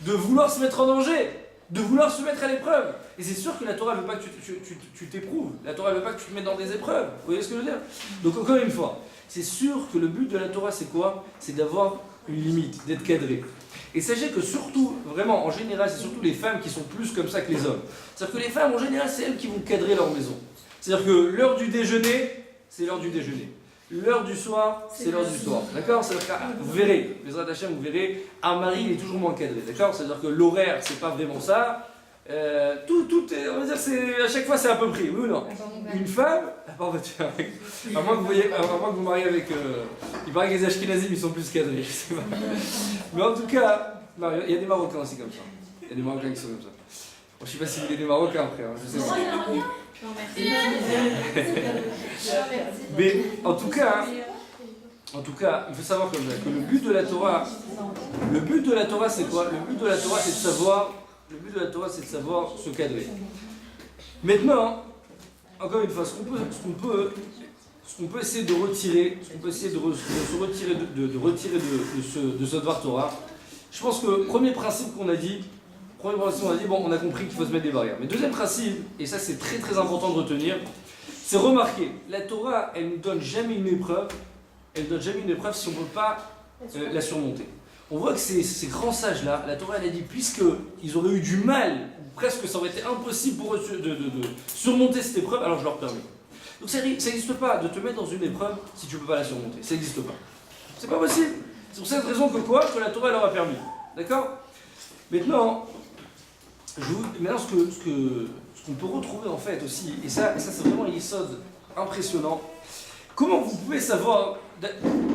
De vouloir se mettre en danger. De vouloir se mettre à l'épreuve. Et c'est sûr que la Torah, elle veut pas que tu t'éprouves. La Torah, elle veut pas que tu te mettes dans des épreuves. Vous voyez ce que je veux dire? Donc encore une fois, c'est sûr que le but de la Torah, c'est quoi? C'est d'avoir une limite, d'être cadré. Et sachez que surtout, vraiment, en général, c'est surtout les femmes qui sont plus comme ça que les hommes. C'est-à-dire que les femmes, en général, c'est elles qui vont cadrer leur maison. C'est-à-dire que l'heure du déjeuner, c'est l'heure du déjeuner. L'heure du soir, c'est l'heure du soir. D'accord? C'est-à-dire que vous verrez, les Hachem, vous verrez, un mari, il est toujours moins cadré. D'accord? C'est-à-dire que l'horaire, c'est pas vraiment ça. Tout est, on va dire, à chaque fois c'est à peu près, oui ou non? Une femme, à moins que vous voyez, à moins que vous mariez avec, il paraît que les Ashkénazim ils sont plus cadrés, je sais pas. Mais en tout cas, non, il y a des Marocains aussi comme ça. Il y a des Marocains qui sont comme ça. Bon, je sais pas si vous voulez des Marocains après, hein, je sais pas. Mais en tout cas, il faut savoir comme ça, que le but de la Torah, c'est quoi? Le but de la Torah, c'est de savoir se cadrer. Maintenant, encore une fois, ce qu'on peut essayer de retirer, se retirer de ce Dvar Torah, je pense que premier principe qu'on a dit, bon, on a compris qu'il faut se mettre des barrières. Mais deuxième principe, et ça c'est très très important de retenir, c'est remarquer, la Torah, elle ne nous donne jamais une épreuve, si on ne peut pas la surmonter. On voit que ces grands sages-là, la Torah, elle a dit, puisqu'ils auraient eu du mal, ou presque ça aurait été impossible pour eux de surmonter cette épreuve, alors je leur permets. Donc ça n'existe pas de te mettre dans une épreuve si tu ne peux pas la surmonter. Ça n'existe pas. C'est pas possible. C'est pour cette raison que la Torah leur a permis. D'accord? Maintenant, ce qu'on peut retrouver en fait aussi, et ça c'est vraiment un yesod impressionnant, comment vous pouvez savoir,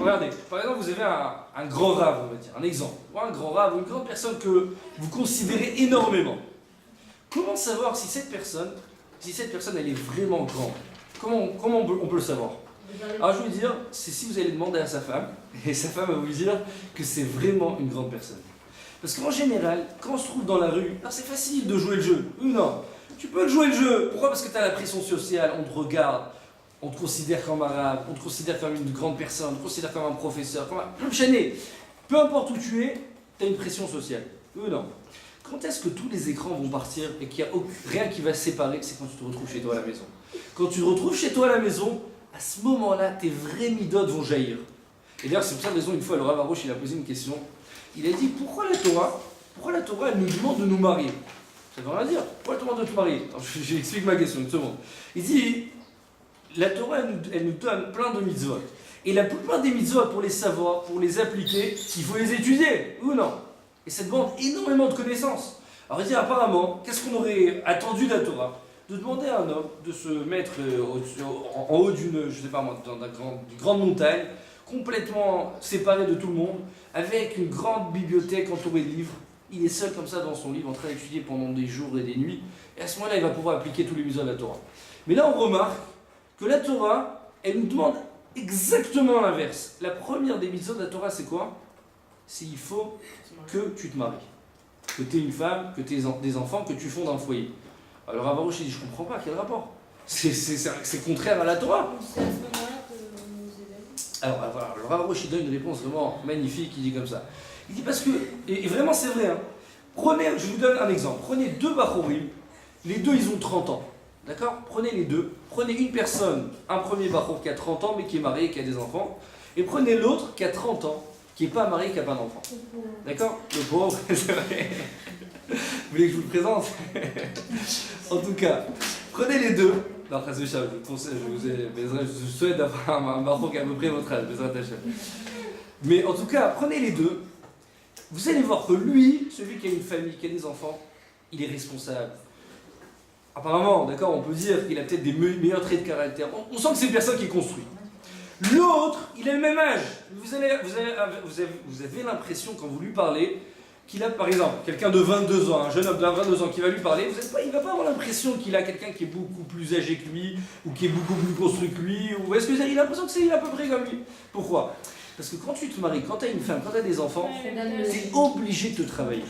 regardez, par exemple vous avez un grand rave, on va dire, un exemple, ou un grand rave, ou une grande personne que vous considérez énormément. Comment savoir si cette personne elle est vraiment grande? Comment on peut le savoir? Alors je vais vous dire, c'est si vous allez demander à sa femme, et sa femme va vous dire que c'est vraiment une grande personne. Parce qu'en général, quand on se trouve dans la rue, c'est facile de jouer le jeu. Oui ou non? Tu peux jouer le jeu. Pourquoi? Parce que tu as la pression sociale, on te regarde, on te considère comme arabe, on te considère comme une grande personne, on te considère comme un professeur, comme un chaîné. Peu importe où tu es, tu as une pression sociale. Oui ou non? Quand est-ce que tous les écrans vont partir et qu'il n'y a rien qui va se séparer? C'est quand tu te retrouves chez toi à la maison. Quand tu te retrouves chez toi à la maison, à ce moment-là, tes vrais midotes vont jaillir. Et d'ailleurs, c'est pour cette raison, une fois, le Rav Arush, il a posé une question. Il a dit, pourquoi la Torah, elle nous demande de nous marier? Ça veut rien dire. Pourquoi elle te demande de te marier? J'explique ma question, une seconde. Il dit, la Torah, elle nous donne plein de mitzvot. Et la plupart des mitzvot, pour les savoir, pour les appliquer, il faut les étudier, oui ou non? Et ça demande énormément de connaissances. Alors il dit, apparemment, qu'est-ce qu'on aurait attendu de la Torah? De demander à un homme de se mettre en haut d'une, je sais pas moi, d'une grande montagne, complètement séparé de tout le monde, avec une grande bibliothèque entourée de livres. Il est seul comme ça dans son livre, en train d'étudier pendant des jours et des nuits. Et à ce moment-là, il va pouvoir appliquer tous les mitzvot de la Torah. Mais là, on remarque que la Torah, elle nous demande exactement l'inverse. La première des mitzvot de la Torah, c'est quoi? C'est il faut que tu te maries. Que tu aies une femme, que tu aies des enfants, que tu fondes un foyer. Alors Avarouche, il dit, je comprends pas, quel rapport? C'est contraire à la Torah. C'est à ce moment-là que nous éveille. Alors voilà, le Rav Arush, il donne une réponse vraiment magnifique, il dit comme ça. Il dit parce que, et vraiment c'est vrai, hein, je vous donne un exemple, prenez deux Bachorim, les deux ils ont 30 ans, d'accord? Prenez les deux, prenez une personne, un premier Bachour qui a 30 ans mais qui est marié, qui a des enfants, et prenez l'autre qui a 30 ans, qui n'est pas marié, qui n'a pas d'enfant. D'accord? Le pauvre, c'est vrai. Vous voulez que je vous le présente? En tout cas, prenez les deux. Non, je vous souhaite d'avoir un Bachour qui a à peu près votre âge. Mais en tout cas, prenez les deux. Vous allez voir que lui, celui qui a une famille, qui a des enfants, il est responsable. Apparemment, d'accord, on peut dire qu'il a peut-être des meilleurs traits de caractère. On sent que c'est une personne qui est construite. L'autre, il a le même âge. Vous avez l'impression, quand vous lui parlez, qu'il a, par exemple, quelqu'un de 22 ans, un jeune homme de 22 ans qui va lui parler, il ne va pas avoir l'impression qu'il a quelqu'un qui est beaucoup plus âgé que lui, ou qui est beaucoup plus construit que lui, ou est-ce que il a l'impression que c'est à peu près comme lui. Pourquoi? Parce que quand tu te maries, quand tu as une femme, quand tu as des enfants, tu es obligé de te travailler.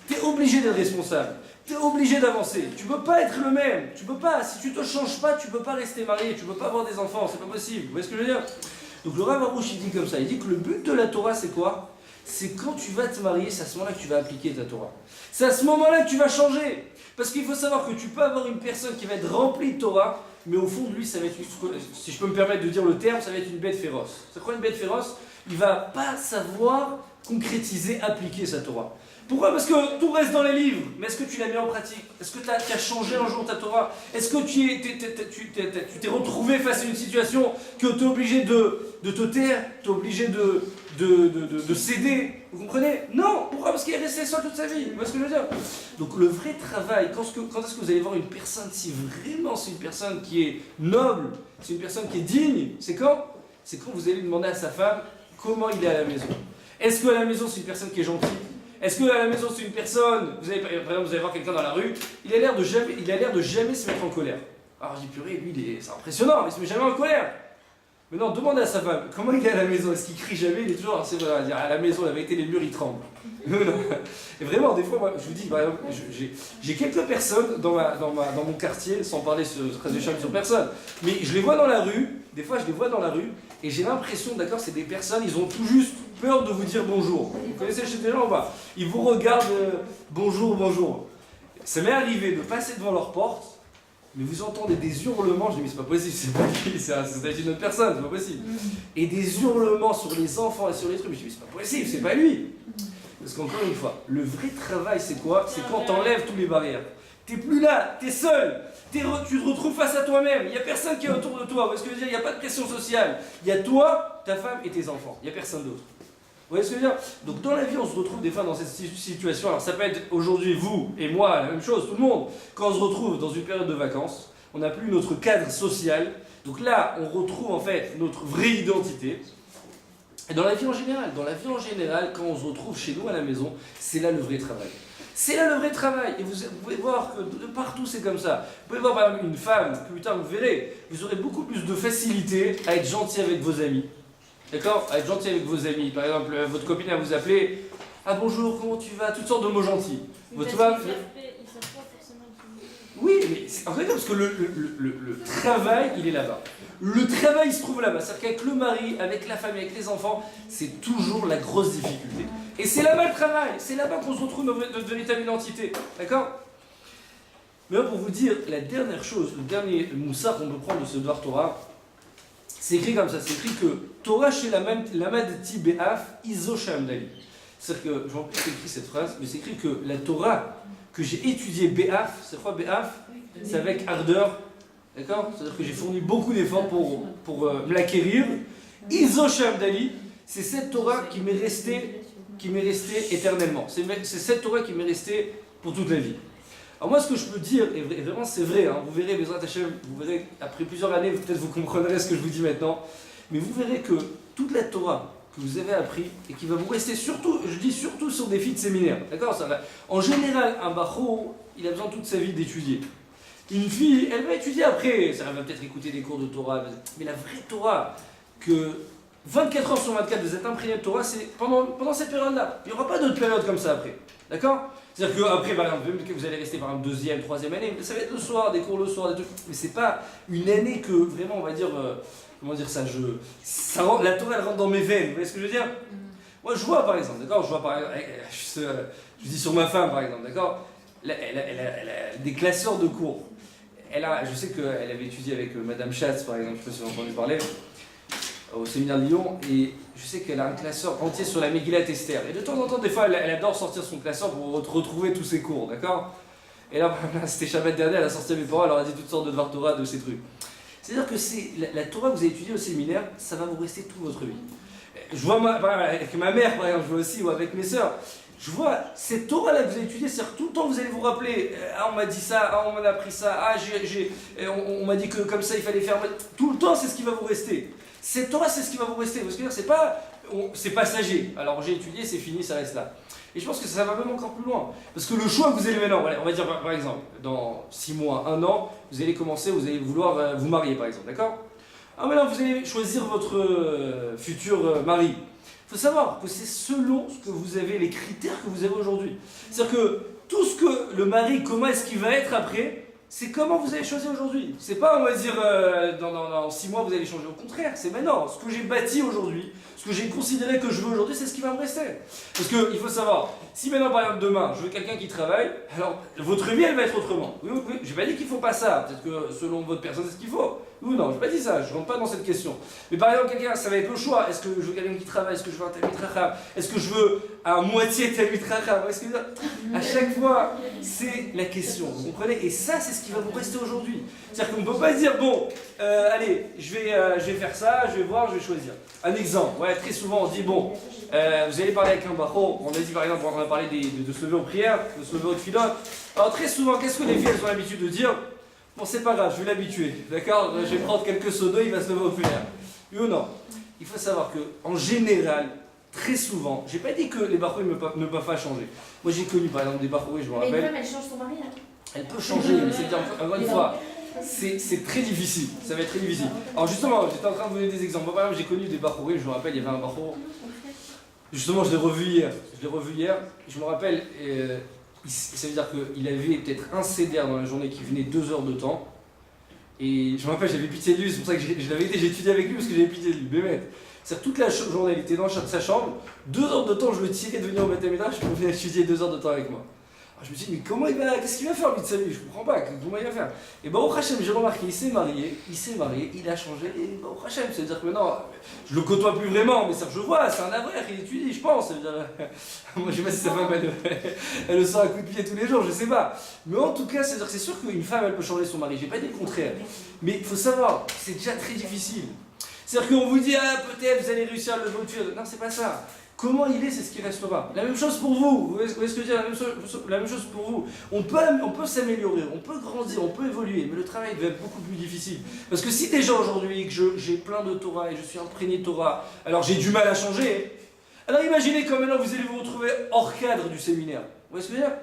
Tu es obligé d'être responsable. Tu es obligé d'avancer. Tu ne peux pas être le même. Tu peux pas. Si tu ne te changes pas, tu ne peux pas rester marié. Tu ne peux pas avoir des enfants. C'est pas possible. Vous voyez ce que je veux dire? Donc le Rav Arush, il dit comme ça. Il dit que le but de la Torah, c'est quoi? C'est quand tu vas te marier, c'est à ce moment-là que tu vas appliquer ta Torah. C'est à ce moment-là que tu vas changer. Parce qu'il faut savoir que tu peux avoir une personne qui va être remplie de Torah, mais au fond de lui, ça va être, si je peux me permettre de dire le terme, ça va être une bête féroce. C'est quoi une bête féroce? Il ne va pas savoir concrétiser, appliquer sa Torah. Pourquoi? Parce que tout reste dans les livres. Mais est-ce que tu l'as mis en pratique? Est-ce que tu as changé un jour ta Torah? Est-ce que tu t'es retrouvé face à une situation que tu es obligé de te taire? Tu es obligé de céder? Vous comprenez? Non. Pourquoi? Parce qu'il est resté seul toute sa vie. Vous voyez ce que je veux dire? Donc le vrai travail, quand est-ce que vous allez voir une personne, si vraiment c'est une personne qui est noble, c'est une personne qui est digne, c'est quand? C'est quand vous allez demander à sa femme comment il est à la maison. Est-ce qu'à la maison c'est une personne qui est gentille? Est-ce qu'à la maison c'est une personne, par exemple vous allez voir quelqu'un dans la rue, il a l'air de jamais se mettre en colère. Alors je dis purée, lui c'est impressionnant, il se met jamais en colère. Mais non, demandez à sa femme, comment il est à la maison? Est-ce qu'il crie jamais? Il est toujours, c'est vrai, à la maison, la vérité, les murs ils tremblent. Non. Et vraiment, des fois, moi, je vous dis, par exemple, j'ai quelques personnes dans mon quartier, sans parler très de charme sur personne, mais je les vois dans la rue, des fois je les vois dans la rue, et j'ai l'impression, d'accord, c'est des personnes, ils ont tout juste peur de vous dire bonjour. Vous connaissez chez des gens ou pas? Ils vous regardent, bonjour, bonjour. Ça m'est arrivé de passer devant leur porte, mais vous entendez des hurlements, je dis mais c'est pas possible, c'est pas lui, c'est une autre personne, c'est pas possible. Et des hurlements sur les enfants et sur les trucs, je dis mais c'est pas possible, c'est pas lui. Parce qu'encore une fois, le vrai travail c'est quoi? C'est quand t'enlèves toutes les barrières. T'es plus là, t'es seul, tu te retrouves face à toi-même, il n'y a personne qui est autour de toi, vous voyez ce que je veux dire? Il n'y a pas de pression sociale, il y a toi, ta femme et tes enfants, il n'y a personne d'autre. Vous voyez ce que je veux dire? Donc dans la vie, on se retrouve des fois dans cette situation. Alors ça peut être aujourd'hui vous et moi, la même chose, tout le monde. Quand on se retrouve dans une période de vacances, on n'a plus notre cadre social. Donc là, on retrouve en fait notre vraie identité. Et dans la vie en général, quand on se retrouve chez nous à la maison, c'est là le vrai travail. C'est là le vrai travail. Et vous pouvez voir que de partout c'est comme ça. Vous pouvez voir par exemple une femme, plus tard vous verrez, vous aurez beaucoup plus de facilité à être gentil avec vos amis. D'accord? À être gentil avec vos amis. Par exemple, votre copine va vous appeler. Ah bonjour, comment tu vas? Toutes sortes de mots gentils. Votre femme. Oui, mais en fait, parce que le travail, il est là-bas. Le travail, il se trouve là-bas. C'est-à-dire qu'avec le mari, avec la famille, avec les enfants, c'est toujours la grosse difficulté. Et c'est là-bas le travail. C'est là-bas qu'on se retrouve notre véritable identité. D'accord? Mais là, pour vous dire, la dernière chose, le dernier moussard qu'on peut prendre de ce Dvar Torah, c'est écrit comme ça, c'est écrit que Torah chez Lamadti Be'af Izo Shamdali. C'est-à-dire que, je ne sais pas écrit cette phrase, mais c'est écrit que la Torah que j'ai étudiée Be'af, c'est quoi Be'af? C'est avec ardeur, d'accord? C'est-à-dire que j'ai fourni beaucoup d'efforts pour me l'acquérir. Izo Shamdali, c'est cette Torah qui m'est restée éternellement. C'est cette Torah qui m'est restée pour toute la vie. Alors moi, ce que je peux dire, et vraiment c'est vrai, hein, vous verrez, Bezrat Hashem, vous verrez, après plusieurs années, peut-être vous comprendrez ce que je vous dis maintenant, mais vous verrez que toute la Torah que vous avez appris, et qui va vous rester surtout, je dis surtout sur des filles de séminaire, d'accord? En général, un bachor, il a besoin toute sa vie d'étudier. Une fille, elle va étudier après, elle va peut-être écouter des cours de Torah, mais la vraie Torah, que 24 heures sur 24, vous êtes imprégné de Torah, c'est pendant cette période-là. Il n'y aura pas d'autre période comme ça après, d'accord? C'est-à-dire qu'après, par exemple, même que vous allez rester par exemple deuxième, troisième année, ça va être le soir, des cours le soir, des trucs. Mais c'est pas une année que vraiment, on va dire, comment dire ça, la Torah elle rentre dans mes veines, vous voyez ce que je veux dire? Moi je vois par exemple, d'accord, je dis sur ma femme par exemple, d'accord, elle a des classeurs de cours. Je sais qu'elle avait étudié avec Madame Schatz par exemple, je ne sais pas si vous avez entendu parler, au séminaire de Lyon, et je sais qu'elle a un classeur entier sur la Megillat Esther. Et de temps en temps, des fois, elle adore sortir son classeur pour retrouver tous ses cours, d'accord? Et là, c'était Shabbat dernier, elle a sorti mes parents, elle leur a dit toutes sortes de Dvar Torah, de ces trucs. C'est-à-dire que la Torah que vous avez étudiée au séminaire, ça va vous rester toute votre vie. Je vois, avec ma mère, par exemple, je vois aussi, ou avec mes sœurs, je vois cette Torah-là que vous avez étudiée, c'est-à-dire tout le temps vous allez vous rappeler, ah on m'a dit ça, ah on m'a appris ça, ah on m'a dit que comme ça il fallait faire. Tout le temps, c'est ce qui va vous rester. Cette Torah, c'est ce qui va vous rester. Parce que c'est passager. Alors j'ai étudié, c'est fini, ça reste là. Et je pense que ça va même encore plus loin. Parce que le choix que vous allez maintenant, on va dire par exemple, dans 6 mois, 1 an, vous allez vouloir vous marier par exemple, d'accord? Ah maintenant vous allez choisir votre futur mari. Il faut savoir que c'est selon ce que vous avez, les critères que vous avez aujourd'hui. C'est-à-dire que tout ce que le mari, comment est-ce qu'il va être après, c'est comment vous allez choisir aujourd'hui. C'est pas, on va dire, dans 6 mois, vous allez changer. Au contraire, c'est maintenant. Ce que j'ai bâti aujourd'hui, ce que j'ai considéré que je veux aujourd'hui, c'est ce qui va me rester. Parce qu'il faut savoir, si maintenant, par exemple, demain, je veux quelqu'un qui travaille, alors votre vie, elle va être autrement. Oui, j'ai pas dit qu'il faut pas ça. Peut-être que selon votre personne, c'est ce qu'il faut. Oui, non, j'ai pas dit ça. Je rentre pas dans cette question. Mais par exemple, quelqu'un, ça va être le choix. Est-ce que je veux quelqu'un qui travaille? Est-ce que je veux un talmid chacham? Est-ce que je veux à moitié Talmid Chacham. Vous voyez ce que je veux dire? À chaque fois, c'est la question. Vous comprenez? Et ça, c'est ce qui va vous rester aujourd'hui. C'est-à-dire qu'on ne peut pas dire, bon, allez, je vais faire ça, je vais voir, je vais choisir. Un exemple, ouais, très souvent on dit, bon, vous allez parler avec un bachor, on a dit par exemple, on a parlé de se lever en prière, de se lever au tefila. Alors très souvent, qu'est-ce que les filles elles ont l'habitude de dire? Bon, c'est pas grave, je vais l'habituer, d'accord? Je vais prendre quelques seaux d'eau, il va se lever au prière. Oui ou non? Il faut savoir qu'en général, très souvent, j'ai pas dit que les bachors ne peuvent pas changer. Moi j'ai connu par exemple des bachors, je me Mais une rappelle. femme, elle change son mari. Hein. Elle peut changer, mais c'est-à-dire, encore une fois, c'est très difficile. Ça va être très difficile. Alors justement, j'étais en train de vous donner des exemples. Moi, par exemple, j'ai connu des bachors, je me rappelle, il y avait un bachor. Justement, je l'ai revu hier. Je me rappelle, ça veut dire qu'il avait peut-être un CDR dans la journée qui venait 2 heures de temps. Et je me rappelle, j'avais pitié de lui, c'est pour ça que je l'avais été, j'ai étudié avec lui parce que j'avais pitié de lui. Mais c'est-à-dire toute la journée, il était dans sa chambre, 2 heures de temps, je le tirais de venir au Beth-Amikdash pour venir étudier 2 heures de temps avec moi. Alors je me suis dit, mais comment qu'est-ce qu'il va faire lui de sa vie? Je comprends pas, comment il va faire? Et bah au Hachem, j'ai remarqué, il s'est marié, il a changé, et bah au Hachem, c'est-à-dire que maintenant, je le côtoie plus vraiment, mais ça je vois, c'est un avrère, il étudie, je pense. Moi je sais pas si sa femme elle le sort à coup de pied tous les jours, je sais pas. Mais en tout cas, c'est-à-dire que c'est sûr qu'une femme elle peut changer son mari, j'ai pas dit le contraire. Mais il faut savoir, c'est déjà très difficile. C'est-à-dire qu'on vous dit, ah peut-être vous allez réussir à le voter. Non, c'est pas ça. Comment il est, c'est ce qui restera. La même chose pour vous. Vous voyez ce que je veux dire? La même chose pour vous. On peut s'améliorer, on peut grandir, on peut évoluer, mais le travail va être beaucoup plus difficile. Parce que si déjà aujourd'hui, que j'ai plein de Torah et je suis imprégné de Torah, alors j'ai du mal à changer. Alors imaginez quand maintenant vous allez vous retrouver hors cadre du séminaire. Vous voyez ce que je veux dire?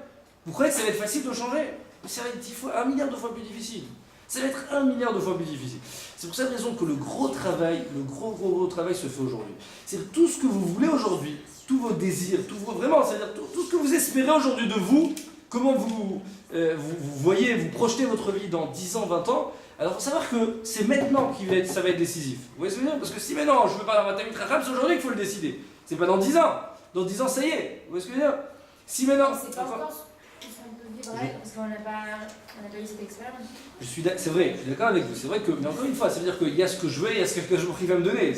Vous croyez que ça va être facile de changer? Ça va être 10 fois, 1 milliard de fois plus difficile. Ça va être 1 milliard de fois plus difficile. C'est pour cette raison que le gros travail, le gros travail se fait aujourd'hui. C'est-à-dire tout ce que vous voulez aujourd'hui, tous vos désirs, vraiment, c'est-à-dire tout ce que vous espérez aujourd'hui de vous, comment vous voyez, vous projetez votre vie dans 10 ans, 20 ans, alors il faut savoir que c'est maintenant ça va être décisif. Vous voyez ce que je veux dire? Parce que si maintenant je ne veux pas dans ma Talmid Chacham, c'est aujourd'hui qu'il faut le décider. C'est pas dans 10 ans. Dans 10 ans, ça y est. Vous voyez ce que je veux dire? Si maintenant... C'est pas encore ce qu'on peut vivre avec, parce qu'on n'a pas eu cette expérience. C'est vrai, je suis d'accord avec vous. C'est vrai que, mais encore une fois, ça veut dire qu'il y a ce que je veux et il y a ce que je va me donner.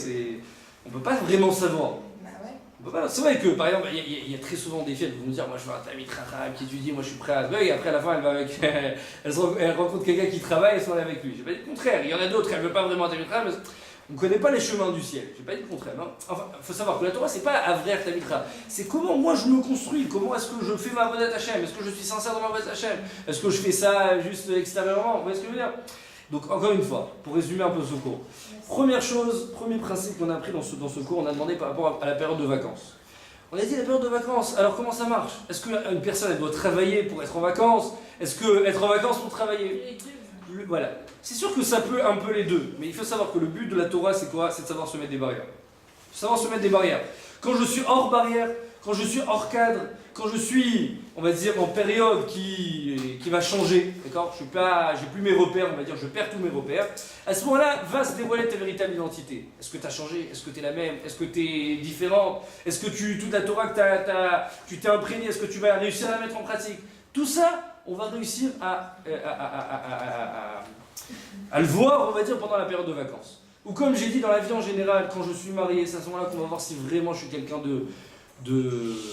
On ne peut pas vraiment savoir. Bah ouais. C'est vrai que, par exemple, il y a très souvent des filles qui vont me dire, moi je veux un Talmid Chacham qui étudie, moi je suis prêt à... Et après, à la fin, elle rencontre quelqu'un qui travaille et elle s'en va avec lui. J'ai pas dit le contraire. Il y en a d'autres, elle ne veut pas vraiment un Talmid Chacham. On ne connaît pas les chemins du ciel. J'ai pas dit le contraire. Non. Enfin, il faut savoir que la Torah, c'est pas Avrer Talmid Chacham. C'est comment moi je me construis. Comment est-ce que je fais ma Avodat Hashem? Est-ce que je suis sincère dans ma Avodat Hashem? Est-ce que je fais ça juste extérieurement? Vous voyez ce que je veux dire? Donc, encore une fois, pour résumer un peu ce cours. Première chose, premier principe qu'on a appris dans ce cours, on a demandé par rapport à la période de vacances. On a dit la période de vacances, alors comment ça marche? Est-ce qu'une personne elle doit travailler pour être en vacances? Est-ce que être en vacances pour travailler? Voilà. C'est sûr que ça peut un peu les deux, mais il faut savoir que le but de la Torah c'est quoi? C'est de savoir se mettre des barrières. Savoir se mettre des barrières. Quand je suis hors barrière, quand je suis hors cadre, quand je suis, on va dire, en période qui va changer, d'accord? J'ai plus mes repères, on va dire, je perds tous mes repères. À ce moment-là, va se dévoiler ta véritable identité. Est-ce que tu as changé? Est-ce que tu es la même? Est-ce que tu es différente? Est-ce que toute la Torah que tu t'es imprégné, est-ce que tu vas réussir à la mettre en pratique? Tout ça, on va réussir à le voir, on va dire, pendant la période de vacances. Ou comme j'ai dit dans la vie en général, quand je suis marié, c'est à ce moment-là qu'on va voir si vraiment je suis quelqu'un de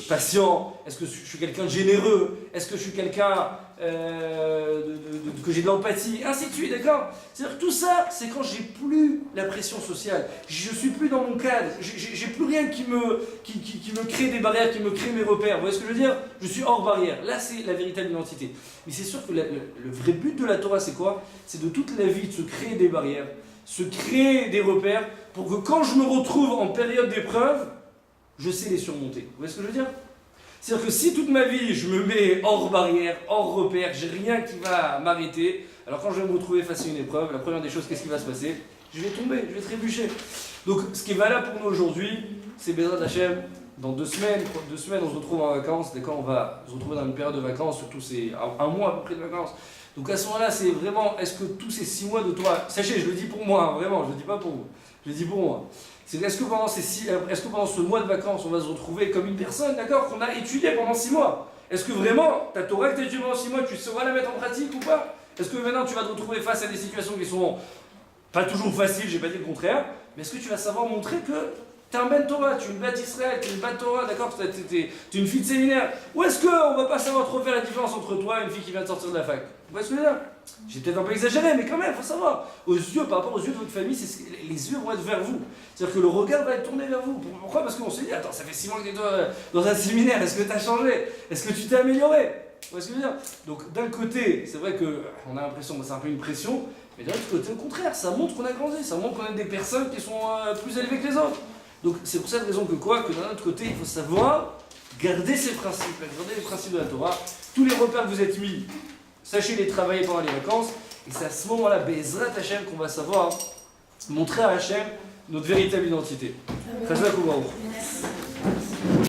patient, est-ce que je suis quelqu'un de généreux, est-ce que je suis quelqu'un que j'ai de l'empathie, ainsi de suite, d'accord? C'est-à-dire tout ça, c'est quand j'ai plus la pression sociale, je suis plus dans mon cadre, j'ai plus rien qui me crée des barrières, qui me crée mes repères, vous voyez ce que je veux dire? Je suis hors barrière, là c'est la véritable identité. Mais c'est sûr que le vrai but de la Torah c'est quoi? C'est de toute la vie de se créer des barrières, se créer des repères, pour que quand je me retrouve en période d'épreuve, je sais les surmonter. Vous voyez ce que je veux dire? C'est-à-dire que si toute ma vie je me mets hors barrière, hors repère, j'ai rien qui va m'arrêter, alors quand je vais me retrouver face à une épreuve, la première des choses, qu'est-ce qui va se passer? Je vais tomber, je vais trébucher. Donc ce qui est valable pour nous aujourd'hui, c'est Bezrat Hashem, dans 2 semaines, on se retrouve en vacances, d'accord, on va se retrouver dans une période de vacances, surtout c'est un mois à peu près de vacances. Donc à ce moment-là, c'est vraiment, est-ce que tous ces 6 mois de Torah, sachez, je le dis pour moi, hein, vraiment, je le dis pas pour vous, je le dis pour moi. Est-ce que pendant ce mois de vacances, on va se retrouver comme une personne, d'accord, qu'on a étudié pendant 6 mois? Est-ce que vraiment, ta Torah que tu as étudiée pendant 6 mois, tu sauras la mettre en pratique ou pas? Est-ce que maintenant tu vas te retrouver face à des situations qui sont pas toujours faciles, j'ai pas dit le contraire, mais est-ce que tu vas savoir montrer que T'es un ben Torah, tu es une bat Israël, tu es une bat Torah, d'accord, t'es une fille de séminaire. Où est-ce qu'on va pas savoir trop faire la différence entre toi et une fille qui vient de sortir de la fac? Vous voyez ce que je veux dire? J'ai peut-être un peu exagéré, mais quand même, il faut savoir. Aux yeux, par rapport aux yeux de votre famille, les yeux vont être vers vous. C'est-à-dire que le regard va être tourné vers vous. Pourquoi? Parce qu'on se dit, attends, ça fait 6 mois que tu es dans un séminaire, est-ce que tu as changé? Est-ce que tu t'es amélioré? Vous voyez ce que je veux dire? Donc d'un côté, c'est vrai qu'on a l'impression que c'est un peu une pression, mais d'un autre côté, au contraire, ça montre qu'on a grandi, ça montre qu'on est des personnes qui sont plus élevées que les autres. Donc c'est pour cette raison que d'un autre côté, il faut savoir garder ces principes, garder les principes de la Torah. Tous les repères que vous êtes mis, sachez les travailler pendant les vacances, et c'est à ce moment-là, Be'ezrat Hashem, qu'on va savoir montrer à Hashem notre véritable identité. Chazak ou Baruch.